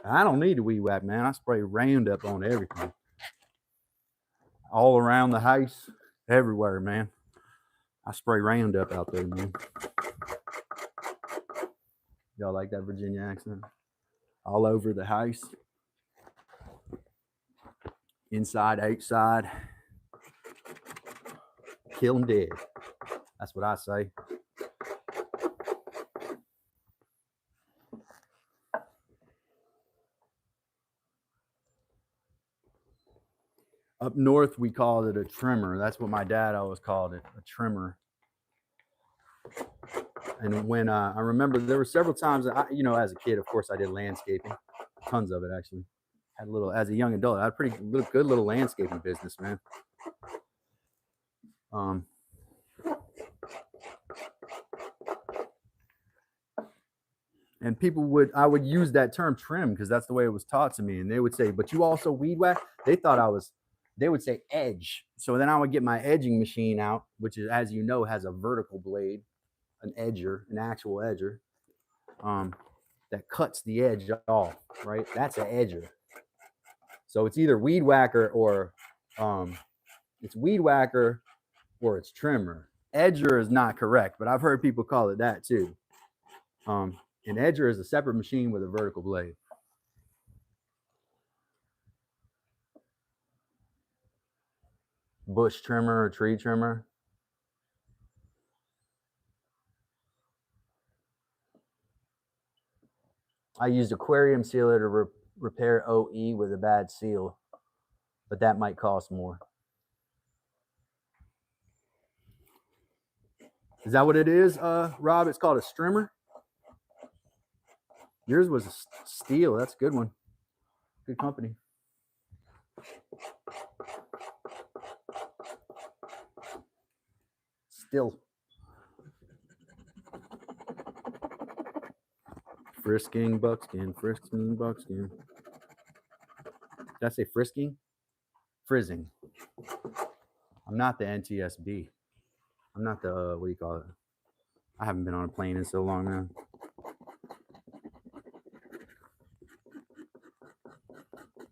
I don't need to weed whack, man. I spray Roundup on everything. All around the house, everywhere, man. I spray Roundup out there, man. Y'all like that Virginia accent? All over the house. Inside, outside. Kill them dead. That's what I say. Up north, we called it a trimmer. That's what my dad always called it, a trimmer. And when I remember there were several times, as a kid, of course, I did landscaping, tons of it actually. Had a little, as a young adult, I had a pretty good little landscaping business, man. And I would use that term trim because that's the way it was taught to me. And they would say, but you also weed whack? They would say edge. So then I would get my edging machine out, which is, as you know, has a vertical blade, an edger, an actual edger, that cuts the edge off, right? That's an edger. So it's either weed whacker or it's trimmer. Edger is not correct, but I've heard people call it that too. An edger is a separate machine with a vertical blade. Bush trimmer or tree trimmer. I used aquarium sealer to repair OE with a bad seal, but that might cost more. Is that what it is, Rob? It's called a strimmer? Yours was a steel. That's a good one. Good company. Still. Frisking, buckskin, frisking, buckskin. Did I say frisking? Frizzing. I'm not the NTSB. I'm not the, what do you call it? I haven't been on a plane in so long now.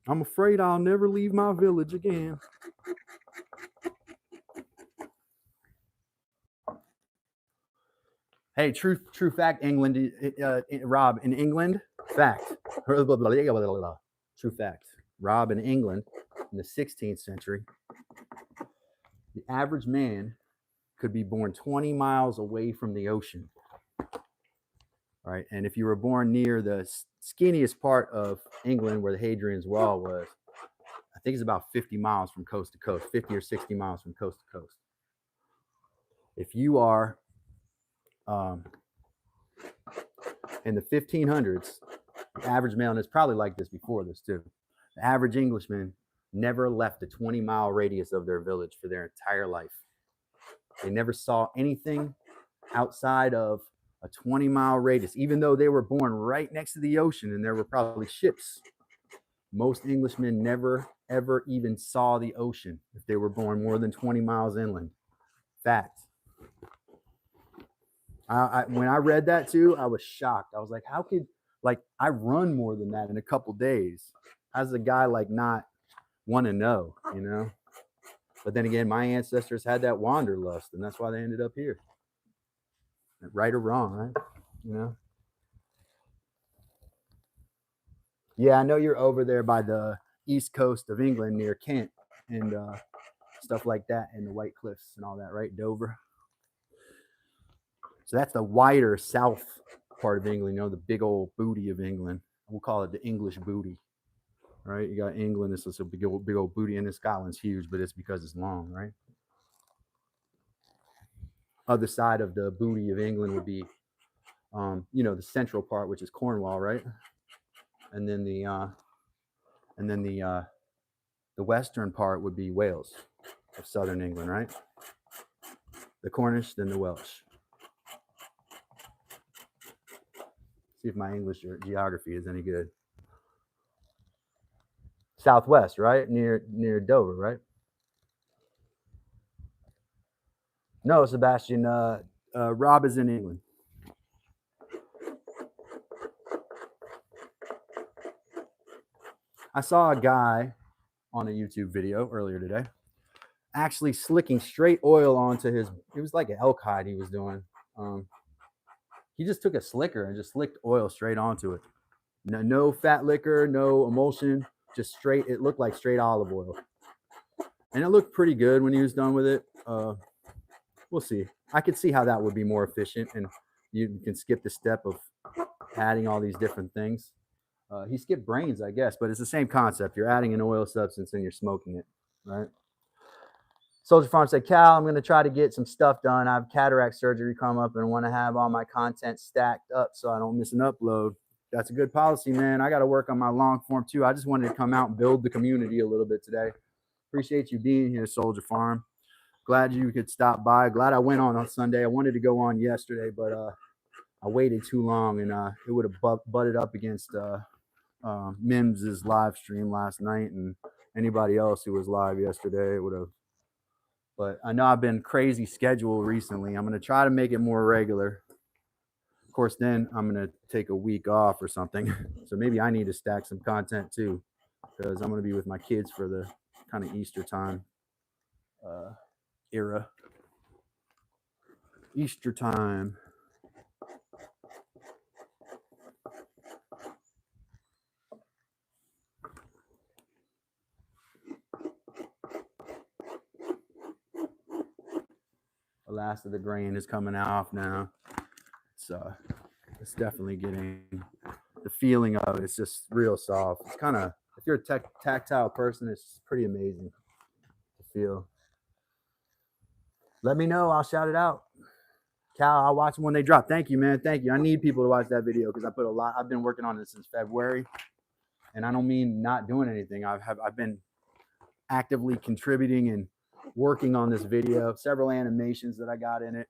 I'm afraid I'll never leave my village again. Hey, true fact, England, Rob, in England, fact. True fact. Rob, in England, in the 16th century, the average man could be born 20 miles away from the ocean. Right. And if you were born near the skinniest part of England where the Hadrian's Wall was, I think it's about 50 miles from coast to coast, 50 or 60 miles from coast to coast. If you are in the 1500s, the average male, and it's probably like this before this too, the average Englishman never left a 20-mile radius of their village for their entire life. They never saw anything outside of a 20-mile radius, even though they were born right next to the ocean and there were probably ships. Most Englishmen never, ever even saw the ocean if they were born more than 20 miles inland. Fact. When I read that too, I was shocked. I was like, how could, I run more than that in a couple days? How's a guy not want to know, But then again, my ancestors had that wanderlust, and that's why they ended up here. Right or wrong, right? Yeah, I know you're over there by the east coast of England near Kent and stuff like that, and the White Cliffs and all that, right? Dover. So that's the wider south part of England, the big old booty of England. We'll call it the English booty, right? You got England, it's a big old booty, and then Scotland's huge, but it's because it's long, right? other side of the booty of England would be, you know, the central part, which is Cornwall, right? And then the western part would be Wales of southern England, right? The Cornish, then the Welsh. See if my English or geography is any good. Southwest, right? Near Dover, right? No, Sebastian. Rob is in England. I saw a guy on a YouTube video earlier today actually slicking straight oil onto his, it was like an elk hide he was doing. He just took a slicker and just slicked oil straight onto it. No fat liquor, no emulsion, just straight, it looked like straight olive oil. And it looked pretty good when he was done with it. We'll see. I could see how that would be more efficient, and you can skip the step of adding all these different things. He skipped brains, I guess, but it's the same concept. You're adding an oil substance and you're smoking it, right? Soldier Farm said, Cal, I'm going to try to get some stuff done. I have cataract surgery come up and want to have all my content stacked up so I don't miss an upload. That's a good policy, man. I got to work on my long form too. I just wanted to come out and build the community a little bit today. Appreciate you being here, Soldier Farm. Glad you could stop by. Glad I went on Sunday. I wanted to go on yesterday, but I waited too long, and it would have butted up against Mims's live stream last night, and anybody else who was live yesterday would have. But I know I've been crazy schedule recently. I'm going to try to make it more regular. Of course, then I'm going to take a week off or something. So maybe I need to stack some content too, because I'm going to be with my kids for the kind of Easter time era. Easter time. The last of the grain is coming off now. It's definitely getting the feeling of it. It's just real soft. It's kind of, if you're a tactile person, it's pretty amazing to feel. Let me know. I'll shout it out. Cal, I'll watch them when they drop. Thank you, man. Thank you. I need people to watch that video because I put a lot. I've been working on it since February, and I don't mean not doing anything. I've been actively contributing and working on this video. Several animations that I got in it.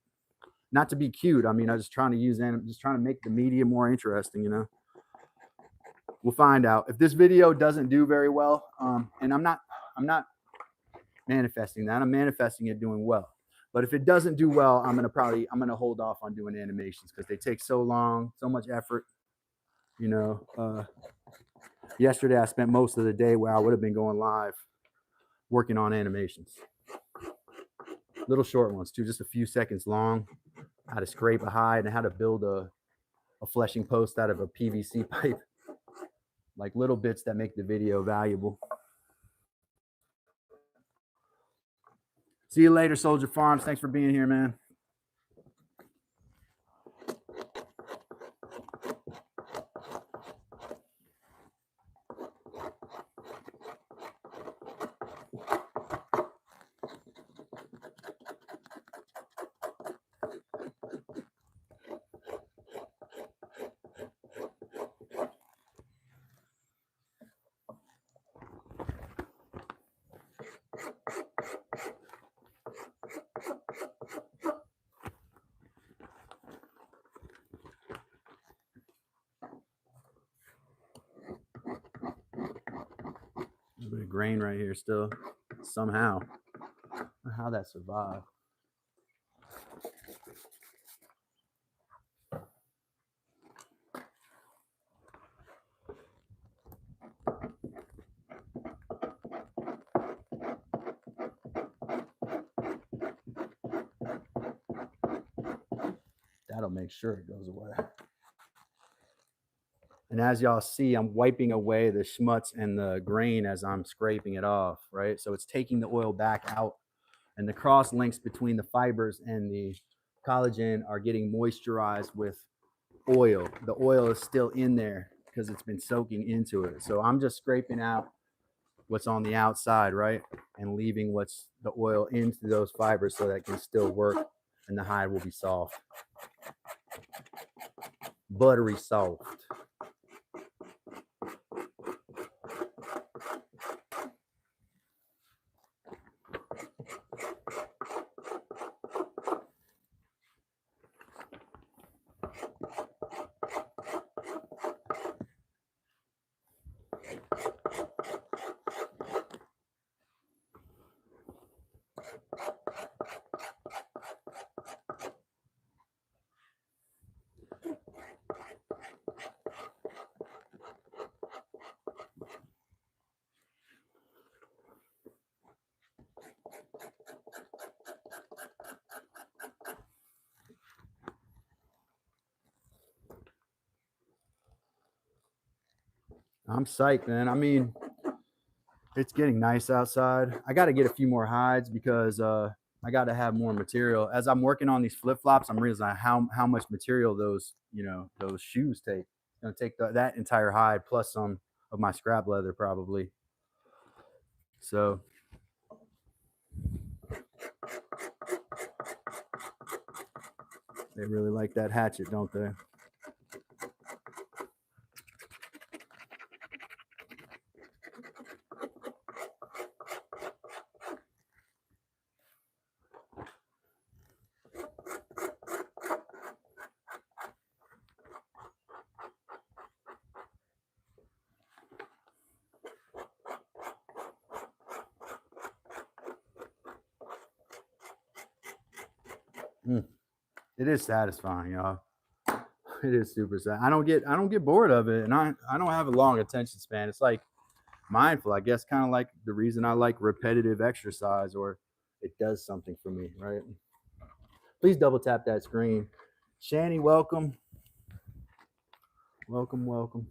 Not to be cute. I mean, I was just trying to make the media more interesting, you know. We'll find out. If this video doesn't do very well, and I'm not manifesting that. I'm manifesting it doing well. But if it doesn't do well, I'm gonna hold off on doing animations because they take so long, so much effort. You know, yesterday I spent most of the day where I would have been going live working on animations. Little short ones too, just a few seconds long. How to scrape a hide and how to build a fleshing post out of a PVC pipe. Like little bits that make the video valuable. See you later, Soldier Farms. Thanks for being here, man. A bit of grain right here still, somehow. I don't know how that survived. That'll make sure it goes away. And as y'all see, I'm wiping away the schmutz and the grain as I'm scraping it off, right? So it's taking the oil back out, and the cross links between the fibers and the collagen are getting moisturized with oil. The oil is still in there because it's been soaking into it. So I'm just scraping out what's on the outside, right? And leaving what's the oil into those fibers so that it can still work and the hide will be soft. Buttery soft. I'm psyched, man. I mean, it's getting nice outside. I got to get a few more hides because I got to have more material. As I'm working on these flip-flops, I'm realizing how much material those, those shoes take. It's going to take that entire hide plus some of my scrap leather probably. So they really like that hatchet, don't they? It is satisfying, y'all. It is super sad. I don't get bored of it, and I don't have a long attention span. It's like mindful, I guess, kind of like the reason I like repetitive exercise, or it does something for me, right? Please double tap that screen. Shani, welcome. Welcome.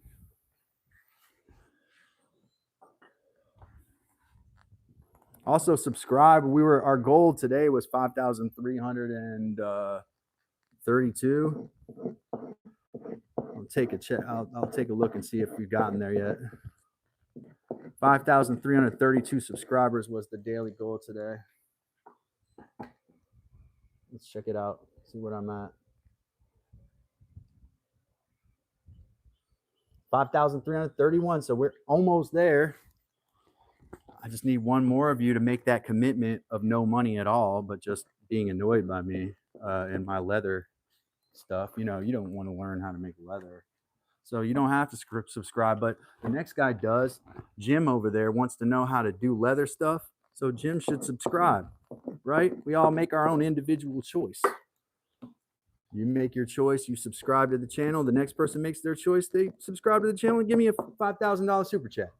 Also subscribe. Our goal today was 5,332. I'll take a check. I'll take a look and see if we've gotten there yet. 5,332 subscribers was the daily goal today. Let's check it out. See what I'm at. 5,331. So we're almost there. I just need one more of you to make that commitment of no money at all, but just being annoyed by me and my leather stuff. You don't want to learn how to make leather. So you don't have to subscribe, but the next guy does. Jim over there wants to know how to do leather stuff. So Jim should subscribe, right? We all make our own individual choice. You make your choice. You subscribe to the channel. The next person makes their choice. They subscribe to the channel and give me a $5,000 super chat.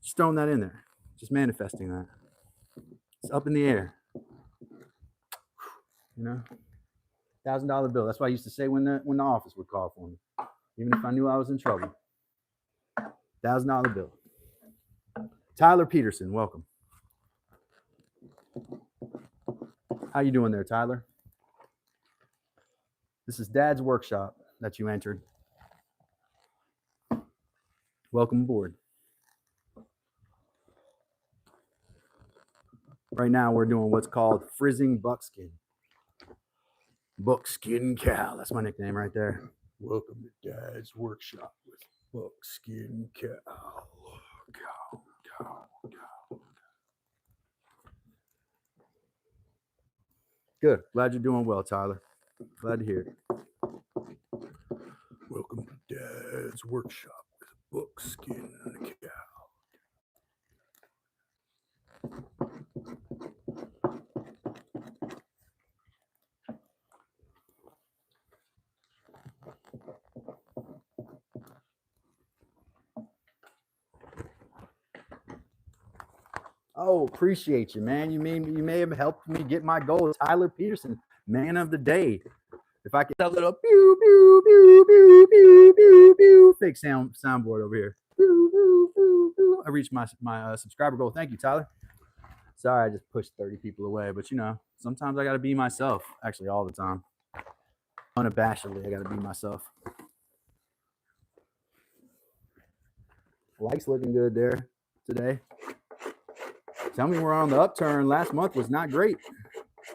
Just throwing that in there. Just manifesting that. It's up in the air. $1,000 bill. That's what I used to say when the office would call for me, even if I knew I was in trouble. $1,000 bill. Tyler Peterson, welcome. How you doing there, Tyler? This is Dad's workshop that you entered. Welcome aboard. Right now we're doing what's called frizzing buckskin. Buckskin Cal. That's my nickname right there. Welcome to Dad's workshop with Buckskin Cal. Good. Glad you're doing well, Tyler. Glad to hear it. Welcome to Dad's workshop with Buckskin Cal. Oh, appreciate you, man. You may have helped me get my goal. Tyler Peterson, man of the day. If I could tell a little pew pew pew pew pew pew pew fake soundboard over here. Pew, pew, pew, pew. I reached my subscriber goal. Thank you, Tyler. Sorry, I just pushed 30 people away, but sometimes I got to be myself. Actually, all the time. Unabashedly, I got to be myself. Like's looking good there today. Tell me we're on the upturn. Last month was not great.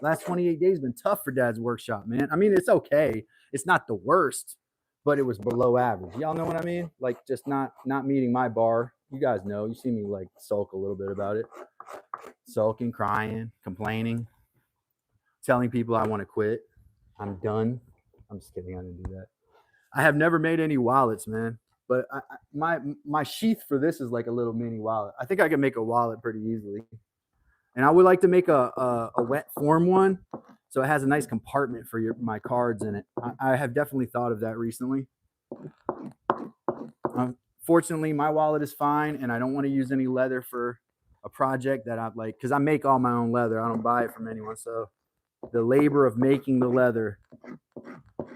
Last 28 days been tough for Dad's workshop, man. I mean, it's okay. It's not the worst, but it was below average. Y'all know what I mean? Like just not meeting my bar. You guys know. You see me like sulk a little bit about it. Sulking, crying, complaining, telling people I want to quit. I'm done. I'm just kidding. I didn't do that. I have never made any wallets, man. But my sheath for this is like a little mini wallet. I think I can make a wallet pretty easily. And I would like to make a wet form one, so it has a nice compartment for my cards in it. I have definitely thought of that recently. Fortunately, my wallet is fine, and I don't want to use any leather for a project that I like, because I make all my own leather. I don't buy it from anyone, so the labor of making the leather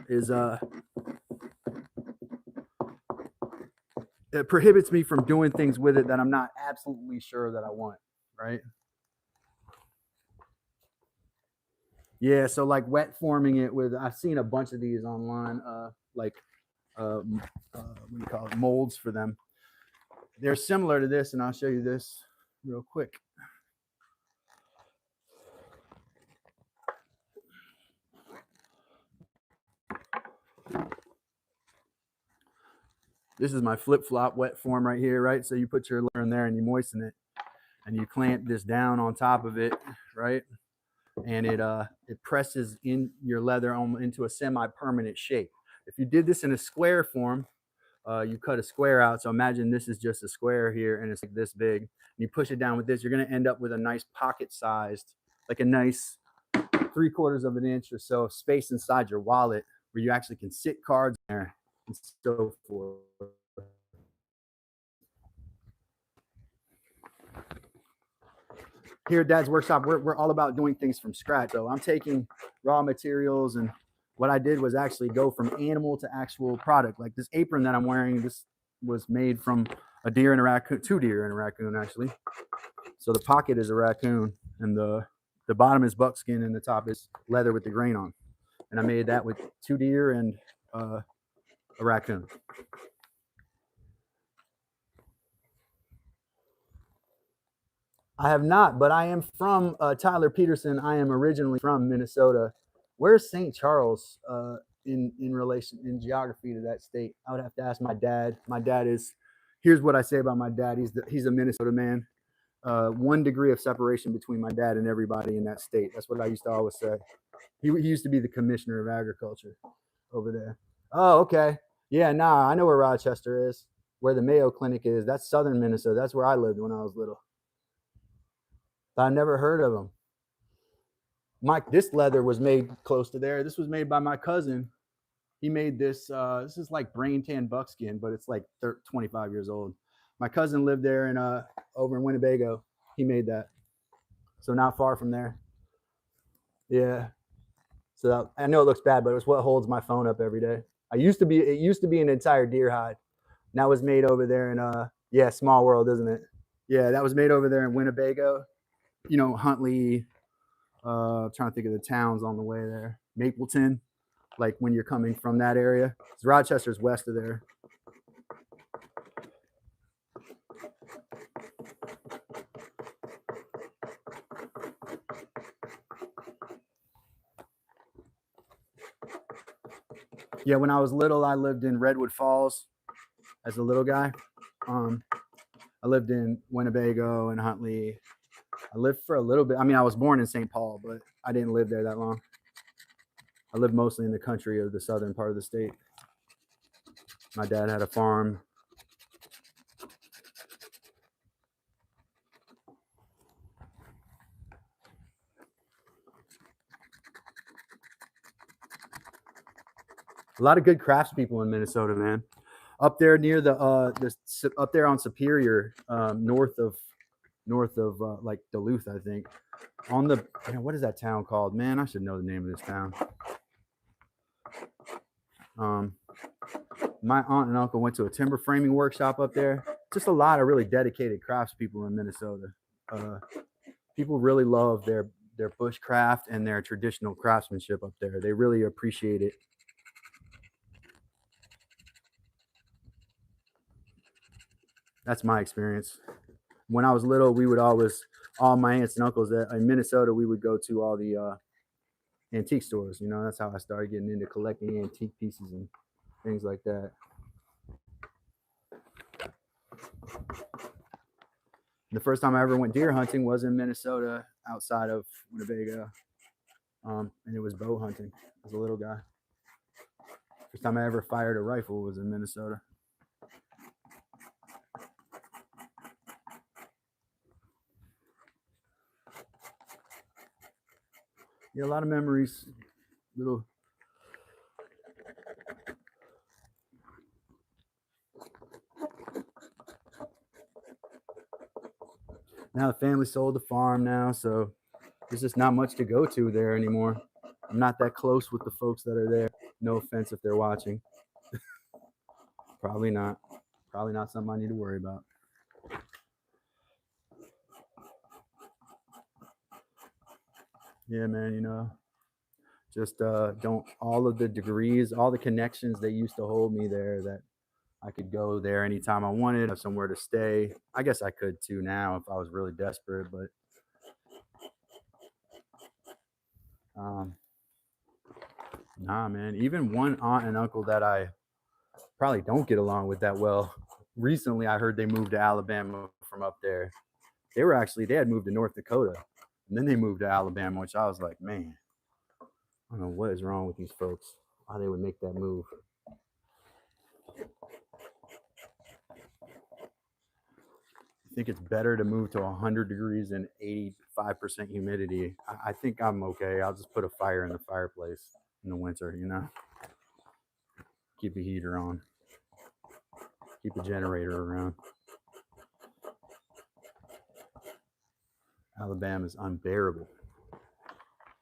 is it prohibits me from doing things with it that I'm not absolutely sure that I want, right? Yeah, so like wet forming it with, I've seen a bunch of these online, like what do you call it, molds for them. They're similar to this, and I'll show you this real quick. This is my flip-flop wet form right here, right? So you put your leather in there and you moisten it, and you clamp this down on top of it, right? And it presses in your leather into a semi-permanent shape. If you did this in a square form, you cut a square out. So imagine this is just a square here, and it's like this big. And you push it down with this, you're going to end up with a nice pocket-sized, like a nice 3/4 of an inch or so of space inside your wallet where you actually can sit cards in there and so forth. Here at Dad's Workshop, we're all about doing things from scratch. So I'm taking raw materials, and what I did was actually go from animal to actual product. Like this apron that I'm wearing, this was made from a deer and a raccoon, 2 deer and a raccoon actually. So the pocket is a raccoon, and the bottom is buckskin, and the top is leather with the grain on. And I made that with 2 deer and a raccoon. I have not, but I am from Tyler Peterson. I am originally from Minnesota. Where's St. Charles in relation in geography to that state? I would have to ask my dad. My dad is. Here's what I say about my dad. He's a Minnesota man. 1 degree of separation between my dad and everybody in that state. That's what I used to always say. He used to be the commissioner of agriculture over there. Oh, okay. Yeah, nah, I know where Rochester is, where the Mayo Clinic is. That's southern Minnesota. That's where I lived when I was little. I never heard of them. Mike, this leather was made close to there. This was made by my cousin. He made this. This is like brain tan buckskin, but it's like 25 years old. My cousin lived there in over in Winnebago. He made that. So not far from there. Yeah. So that, I know it looks bad, but it's what holds my phone up every day. It used to be an entire deer hide. And that was made over there in yeah, small world, isn't it? Yeah, that was made over there in Winnebago. You know, Huntley, trying to think of the towns on the way there. Mapleton, like when you're coming from that area. Rochester's west of there. Yeah, when I was little, I lived in Redwood Falls as a little guy. I lived in Winnebago and Huntley. I lived for a little bit. I mean, I was born in St. Paul, but I didn't live there that long. I lived mostly in the country of the southern part of the state. My dad had a farm. A lot of good craftspeople in Minnesota, man. Up there near the up there on Superior, north of like Duluth, I think. On the, what is that town called? Man, I should know the name of this town. My aunt and uncle went to a timber framing workshop up there. Just a lot of really dedicated craftspeople in Minnesota. People really love their bushcraft and their traditional craftsmanship up there. They really appreciate it. That's my experience. When I was little, we would always all my aunts and uncles that in Minnesota, we would go to all the antique stores. You know, that's how I started getting into collecting antique pieces and things like that. The first time I ever went deer hunting was in Minnesota, outside of Winnebago, and it was bow hunting as a little guy. First time I ever fired a rifle was in Minnesota. Yeah, a lot of memories. Little. Now the family sold the farm now, so there's just not much to go to there anymore. I'm not that close with the folks that are there. No offense if they're watching. Probably not. Probably not something I need to worry about. Yeah, man, you know, just don't, all of the degrees, all the connections that used to hold me there, that I could go there anytime I wanted, have somewhere to stay. I guess I could too now if I was really desperate, but nah, man. Even one aunt and uncle that I probably don't get along with that well. Recently, I heard they moved to Alabama from up there. They had moved to North Dakota, and then they moved to Alabama, which I was like, man, I don't know what is wrong with these folks, why they would make that move. I think it's better to move to 100 degrees and 85% humidity. I think I'm okay. I'll just put a fire in the fireplace in the winter, you know? Keep the heater on. Keep the generator around. Alabama's unbearable.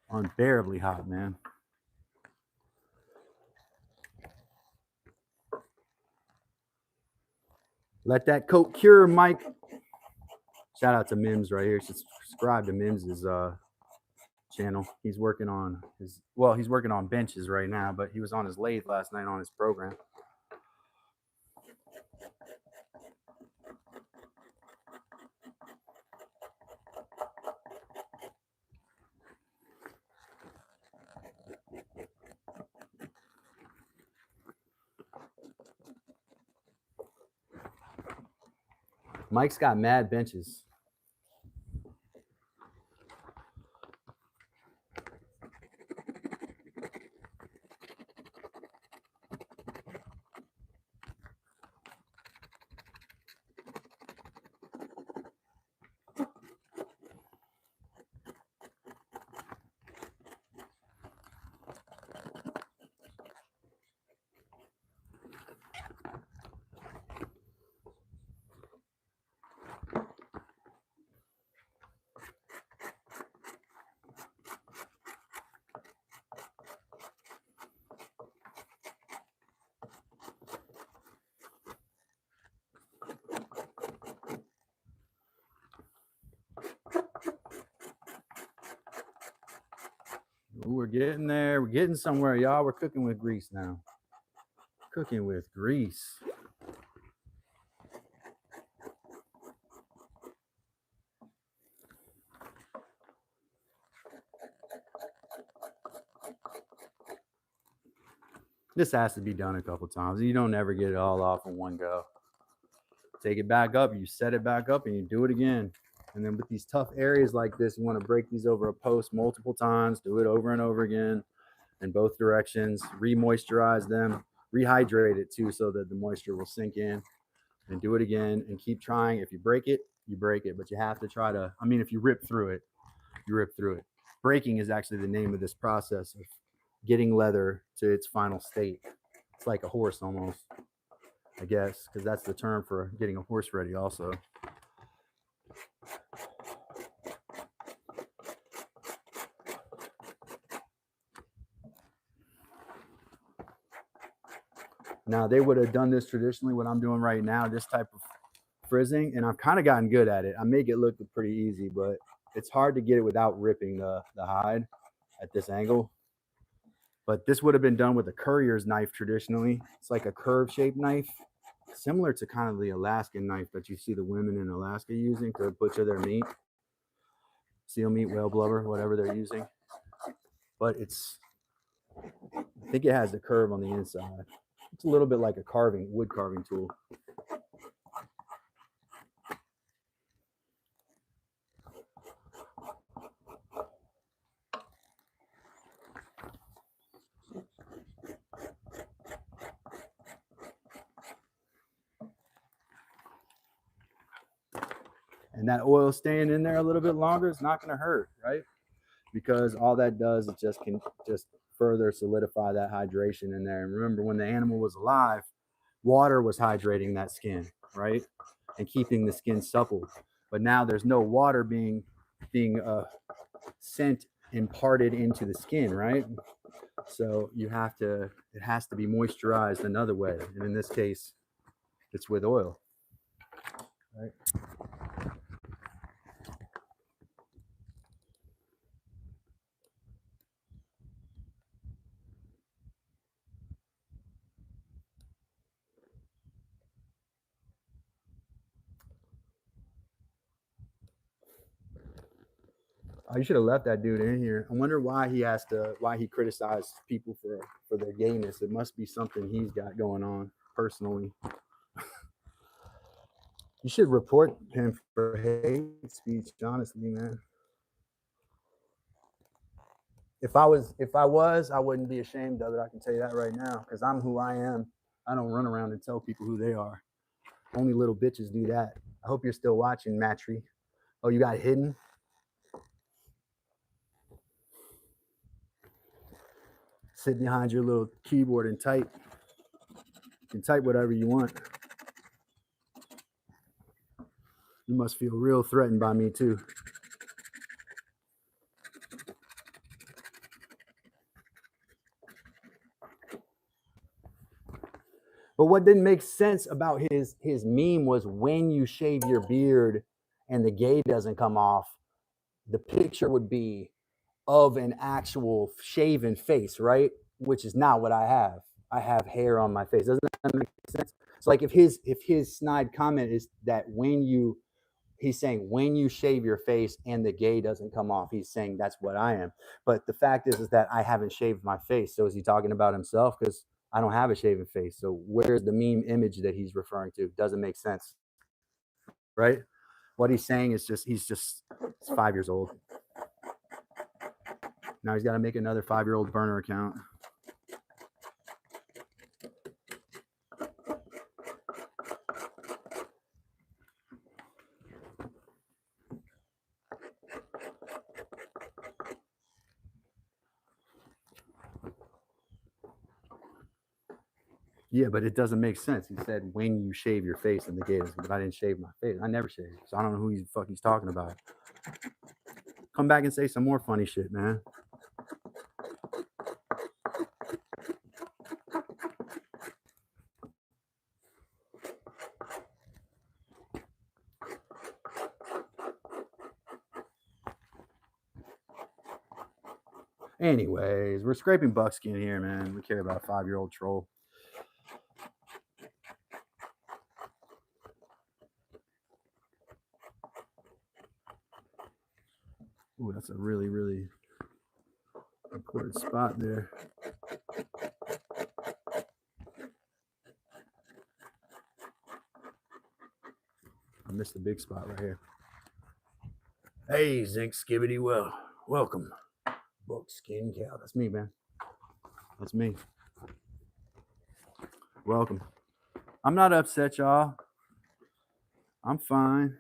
Unbearably hot, man. Let that coat cure, Mike. Shout out to Mims right here. Subscribe to Mims's channel. He's working on he's working on benches right now, but he was on his lathe last night on his program. Mike's got mad benches. Ooh, we're getting there. We're getting somewhere, y'all. We're cooking with grease now. Cooking with grease. This has to be done a couple times. You don't ever get it all off in one go. Take it back up, you set it back up, and you do it again. And then with these tough areas like this, you want to break these over a post multiple times, do it over and over again in both directions, re-moisturize them, rehydrate it too so that the moisture will sink in, and do it again and keep trying. If you break it, you break it, but you have to try to, I mean, if you rip through it, you rip through it. Breaking is actually the name of this process of getting leather to its final state. It's like a horse almost, I guess, because that's the term for getting a horse ready also. Now, they would have done this traditionally, what I'm doing right now, this type of frizzing, and I've kind of gotten good at it. I make it look pretty easy, but it's hard to get it without ripping the hide at this angle. But this would have been done with a currier's knife traditionally. It's like a curve-shaped knife, similar to kind of the Alaskan knife that you see the women in Alaska using to butcher their meat. seal meat, whale blubber, whatever they're using. But I think it has the curve on the inside. It's a little bit like a wood carving tool. And that oil staying in there a little bit longer is not going to hurt, right? Because all that does is just further solidify that hydration in there. And remember, when the animal was alive, water was hydrating that skin, right? And keeping the skin supple. But now there's no water being sent, imparted into the skin, right? So it has to be moisturized another way. And in this case, it's with oil, right? Oh, you should have left that dude in here. I wonder why he criticized people for their gayness. It must be something he's got going on personally. You should report him for hate speech, honestly, man. If I was, I wouldn't be ashamed of it. I can tell you that right now, because I'm who I am. I don't run around and tell people who they are. Only little bitches do that. I hope you're still watching, Matry. Oh, you got hidden? Sit behind your little keyboard and type. You can type whatever you want. You must feel real threatened by me too. But what didn't make sense about his meme was when you shave your beard and the gay doesn't come off, the picture would be of an actual shaven face, right? Which is not what I have. I have hair on my face. Doesn't that make sense? It's like if his snide comment is that he's saying when you shave your face and the gay doesn't come off, he's saying that's what I am. But the fact is that I haven't shaved my face. So is he talking about himself? Because I don't have a shaven face. So where's the meme image that he's referring to? Doesn't make sense, right? What he's saying is he's 5 years old. Now he's got to make another 5-year-old burner account. Yeah, but it doesn't make sense. He said when you shave your face and the gay, but I didn't shave my face. I never shaved, so I don't know who the fuck he's talking about. Come back and say some more funny shit, man. Anyways, we're scraping buckskin here, man. We care about a 5-year-old troll. Ooh, that's a really, really important spot there. I missed the big spot right here. Hey, Zinc Skibbity, welcome. Buckskin cow. That's me, man. That's me. Welcome. I'm not upset, y'all. I'm fine.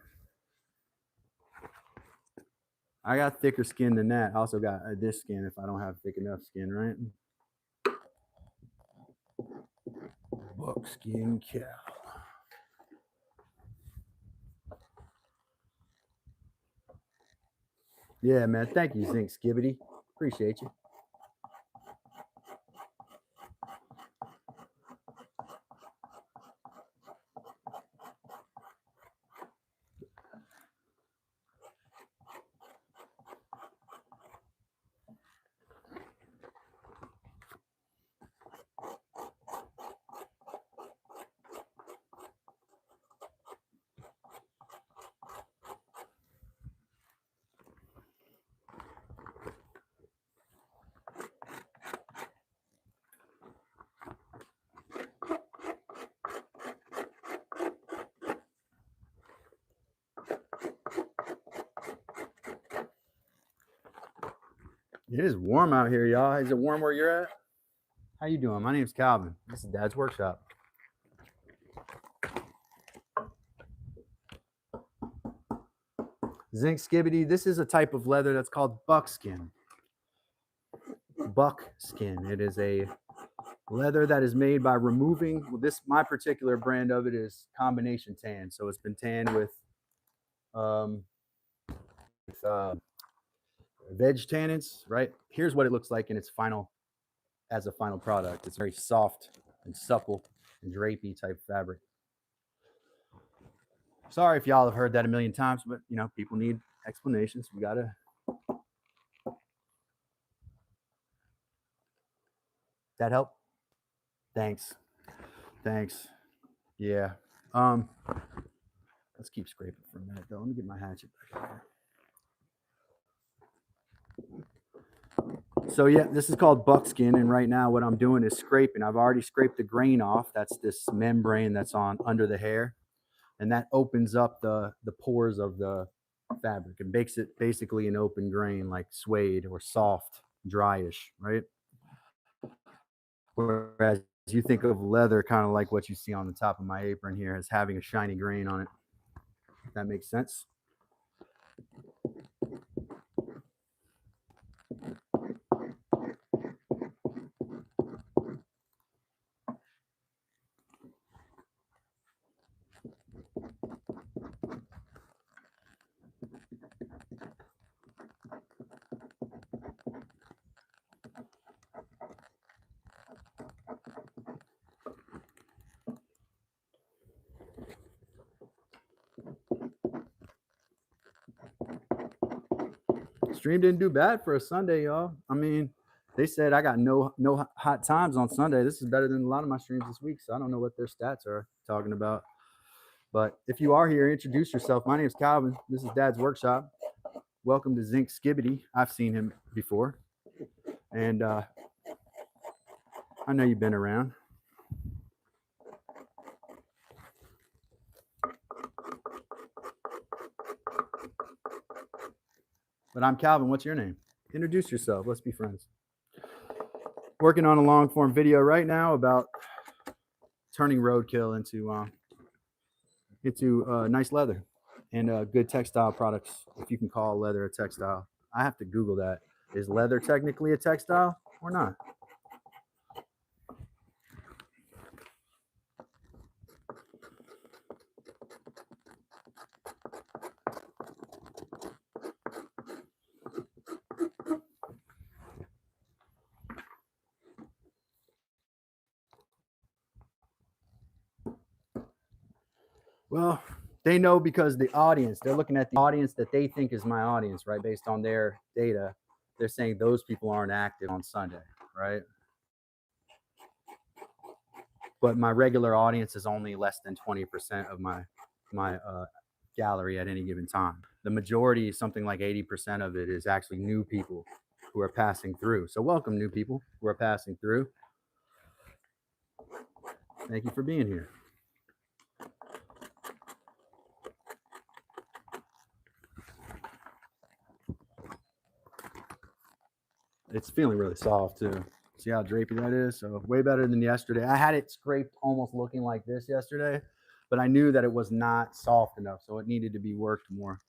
I got thicker skin than that. I also got this skin if I don't have thick enough skin, right? Buckskin cow. Yeah, man. Thank you, Zinc Skibbity. Appreciate you. It is warm out here, y'all. Is it warm where you're at? How you doing? My name's Calvin. This is Dad's Workshop. Zinc skibbity. This is a type of leather that's called buckskin. Buckskin. It is a leather that is made by removing my particular brand of it is combination tan. So it's been tanned with veg tannins, right? Here's what it looks like in its final product. It's very soft and supple and drapey type fabric. Sorry if y'all have heard that a million times, but you know, people need explanations. We gotta. That help? Thanks. Yeah. Let's keep scraping for a minute though. Let me get my hatchet back here. So yeah, this is called buckskin, and right now what I'm doing is scraping. I've already scraped the grain off. That's this membrane that's on under the hair, and that opens up the pores of the fabric and makes it basically an open grain like suede or soft, dryish, right? Whereas you think of leather kind of like what you see on the top of my apron here as having a shiny grain on it. If that makes sense. Stream didn't do bad for a Sunday, y'all. I mean, they said I got no hot times on Sunday. This is better than a lot of my streams this week, so I don't know what their stats are talking about. But if you are here, introduce yourself. My name is Calvin. This is Dad's Workshop. Welcome to Zinc Skibbity. I've seen him before, and I know you've been around. But I'm Calvin. What's your name? Introduce yourself. Let's be friends. Working on a long form video right now about turning roadkill into nice leather and good textile products, if you can call leather a textile. I have to Google that. Is leather technically a textile or not? Well, they know because the audience, they're looking at the audience that they think is my audience, right? Based on their data, they're saying those people aren't active on Sunday, right? But my regular audience is only less than 20% of my gallery at any given time. The majority, something like 80% of it, is actually new people who are passing through. So welcome, new people who are passing through. Thank you for being here. It's feeling really soft too. See how drapey that is? So way better than yesterday. I had it scraped almost looking like this yesterday, but I knew that it was not soft enough, so it needed to be worked more.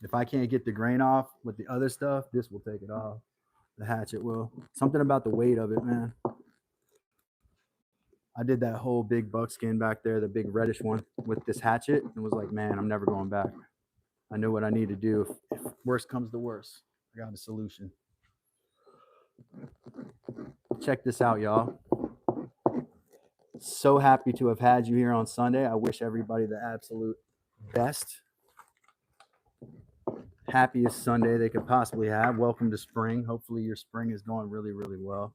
If I can't get the grain off with the other stuff, this will take it off. The hatchet will. Something about the weight of it, man. I did that whole big buckskin back there, the big reddish one, with this hatchet, and was like, man, I'm never going back. I know what I need to do. If worst comes to worst, I got a solution. Check this out, y'all. So happy to have had you here on Sunday. I wish everybody the absolute best. Happiest Sunday they could possibly have. Welcome to spring. Hopefully your spring is going really, really well.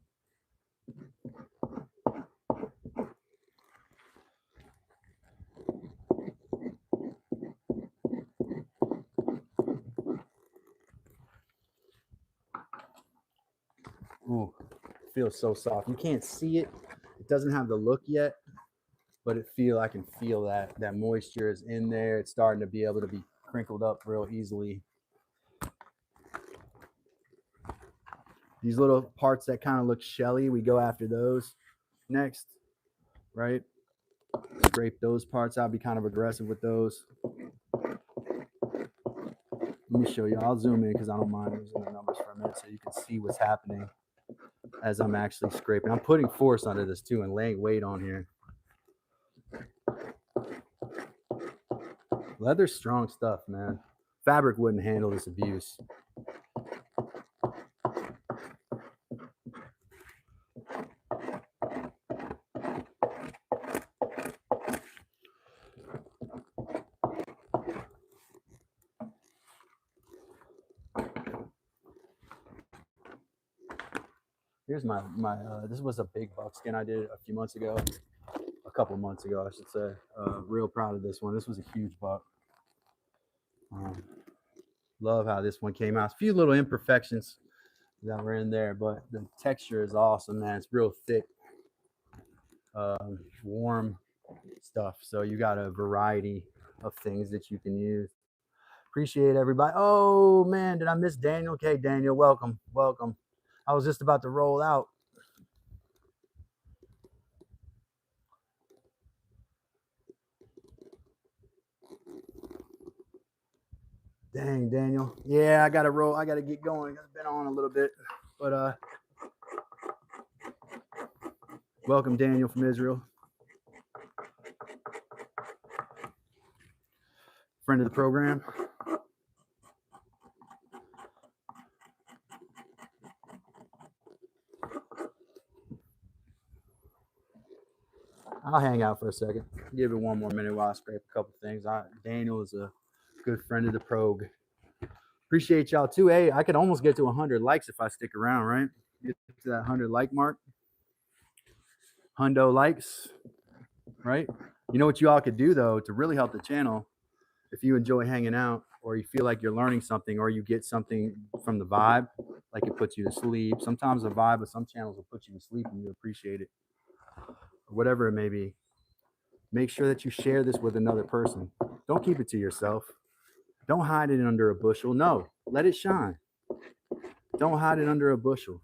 Ooh, it feels so soft. You can't see it. It doesn't have the look yet, but I can feel that moisture is in there. It's starting to be able to be crinkled up real easily. These little parts that kind of look shelly, we go after those next, right? Scrape those parts out, be kind of aggressive with those. Let me show you. I'll zoom in because I don't mind losing the numbers for a minute so you can see what's happening as I'm actually scraping. I'm putting force under this too and laying weight on here. Leather's strong stuff, man. Fabric wouldn't handle this abuse. Here's my this was a big buckskin I did a few months ago, a couple of months ago, I should say. Real proud of this one. This was a huge buck. Love how this one came out. A few little imperfections that were in there, but the texture is awesome, man. It's real thick, warm stuff. So you got a variety of things that you can use. Appreciate everybody. Oh man, did I miss Daniel? Okay, Daniel, welcome. I was just about to roll out. Dang, Daniel. Yeah, I gotta roll. I gotta get going. I've been on a little bit, but welcome, Daniel from Israel, friend of the program. I'll hang out for a second. Give it one more minute while I scrape a couple things. Daniel is a good friend of the prog. Appreciate y'all too. Hey, I could almost get to 100 likes if I stick around, right? Get to that 100 like mark. Hundo likes, right? You know what you all could do though to really help the channel, if you enjoy hanging out or you feel like you're learning something or you get something from the vibe, like it puts you to sleep. Sometimes the vibe of some channels will put you to sleep and you appreciate it, or whatever it may be. Make sure that you share this with another person. Don't keep it to yourself. Don't hide it under a bushel. No, let it shine. Don't hide it under a bushel.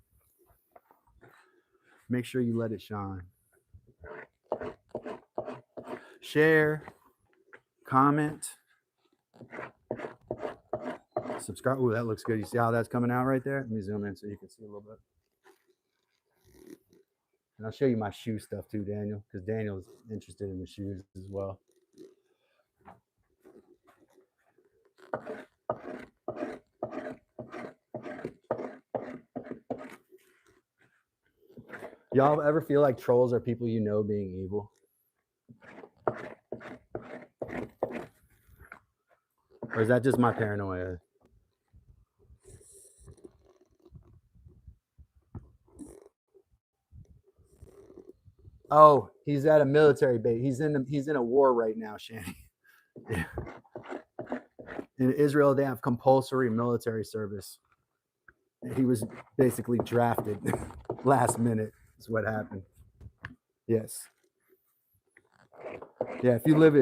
Make sure you let it shine. Share, comment, subscribe. Oh, that looks good. You see how that's coming out right there? Let me zoom in so you can see a little bit. And I'll show you my shoe stuff too, Daniel, because Daniel's interested in the shoes as well. Y'all ever feel like trolls are people you know being evil? Or is that just my paranoia? Oh, he's at a military base. He's in a war right now, Shanny. Yeah. In Israel, they have compulsory military service. He was basically drafted last minute. Is what happened. Yes. Yeah. If you live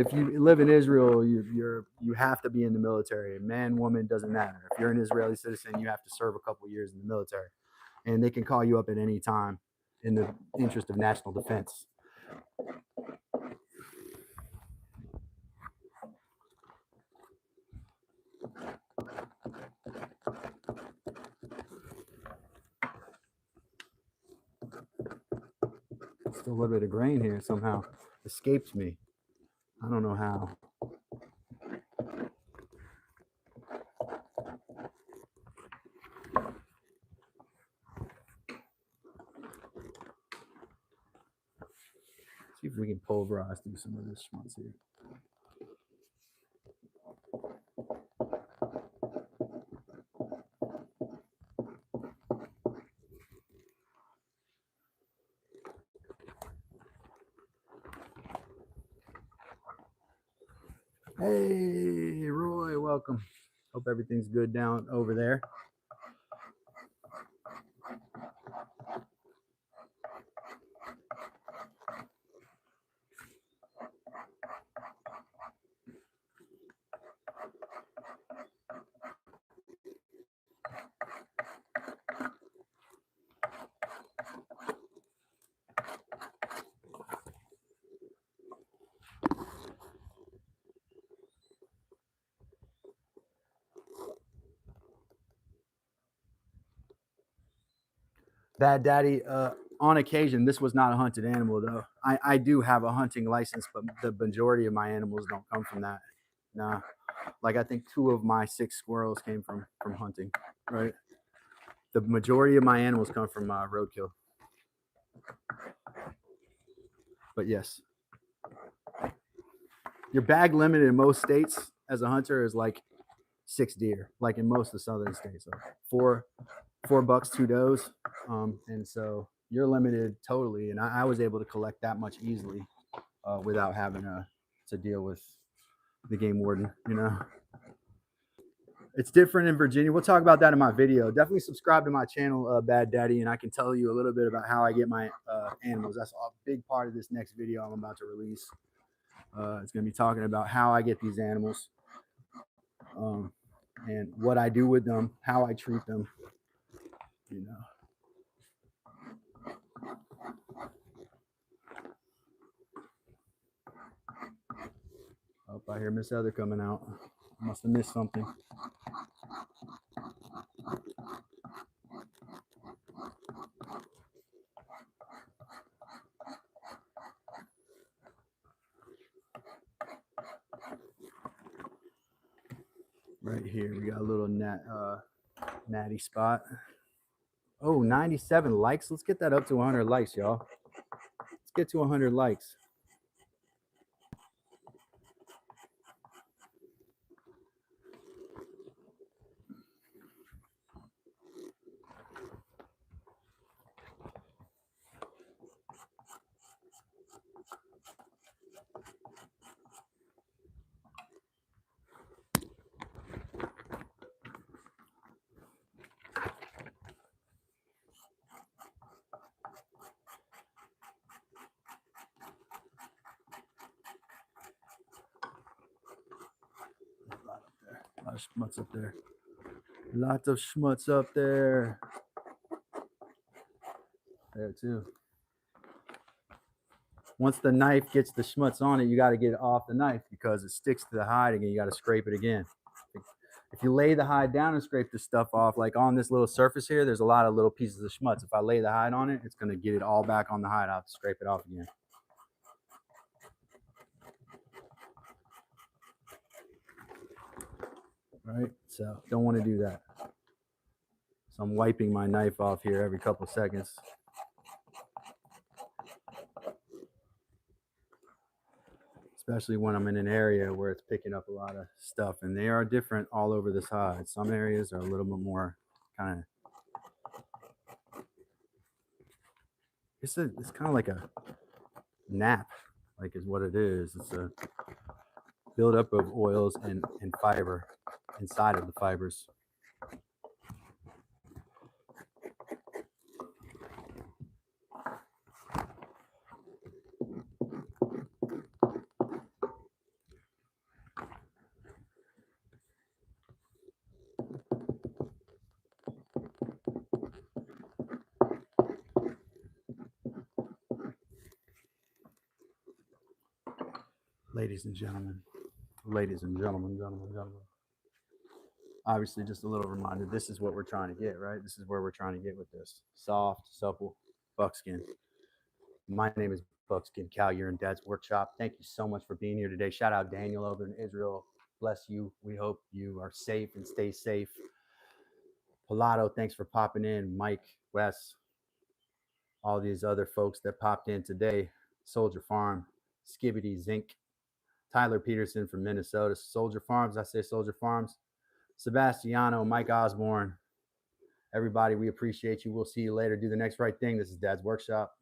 in Israel, you have to be in the military. Man, woman, doesn't matter. If you're an Israeli citizen, you have to serve a couple of years in the military, and they can call you up at any time in the interest of national defense. Still a little bit of grain here somehow escaped me. I don't know how. See if we can pulverize through some of this schmutz here. Hey, Roy, welcome. Hope everything's good down over there. Bad Daddy, on occasion, this was not a hunted animal though. I do have a hunting license, but the majority of my animals don't come from that. Nah, like I think 2 of my 6 squirrels came from hunting, right? The majority of my animals come from roadkill. But yes, your bag limit in most states as a hunter is like 6 deer, like in most of the southern states. So 4 bucks, 2 does, and so you're limited totally. And I was able to collect that much easily without having to deal with the game warden. You know, it's different in Virginia. We'll talk about that in my video. Definitely subscribe to my channel, Bad Daddy, and I can tell you a little bit about how I get my animals. That's a big part of this next video I'm about to release. It's going to be talking about how I get these animals, and what I do with them, how I treat them. You know. Oh, I hear Miss Heather coming out. Must have missed something. Right here, we got a little natty spot. Oh, 97 likes. Let's get that up to 100 likes, y'all. Let's get to 100 likes. A lot of schmutz up there. Lots of schmutz up there. There too. Once the knife gets the schmutz on it, you got to get it off the knife because it sticks to the hide again. You got to scrape it again. If you lay the hide down and scrape this stuff off, like on this little surface here, there's a lot of little pieces of schmutz. If I lay the hide on it, it's going to get it all back on the hide. I'll have to scrape it off again. Right? So don't want to do that. So I'm wiping my knife off here every couple of seconds. Especially when I'm in an area where it's picking up a lot of stuff, and they are different all over this hide. Some areas are a little bit more kind of, it's kind of like a nap, like is what it is. It's a buildup of oils and fiber inside of the fibers. Ladies and gentlemen, gentlemen. Obviously, just a little reminder, this is what we're trying to get, right? This is where we're trying to get with this. Soft, supple, buckskin. My name is Buckskin Cal. You're in Dad's Workshop. Thank you so much for being here today. Shout out Daniel over in Israel. Bless you. We hope you are safe and stay safe. Pilato, thanks for popping in. Mike, Wes, all these other folks that popped in today. Soldier Farm, Skibbity, Zinc, Tyler Peterson from Minnesota. Soldier Farms, I say Soldier Farms. Sebastiano, Mike Osborne. Everybody, we appreciate you. We'll see you later. Do the next right thing. This is Dad's Workshop.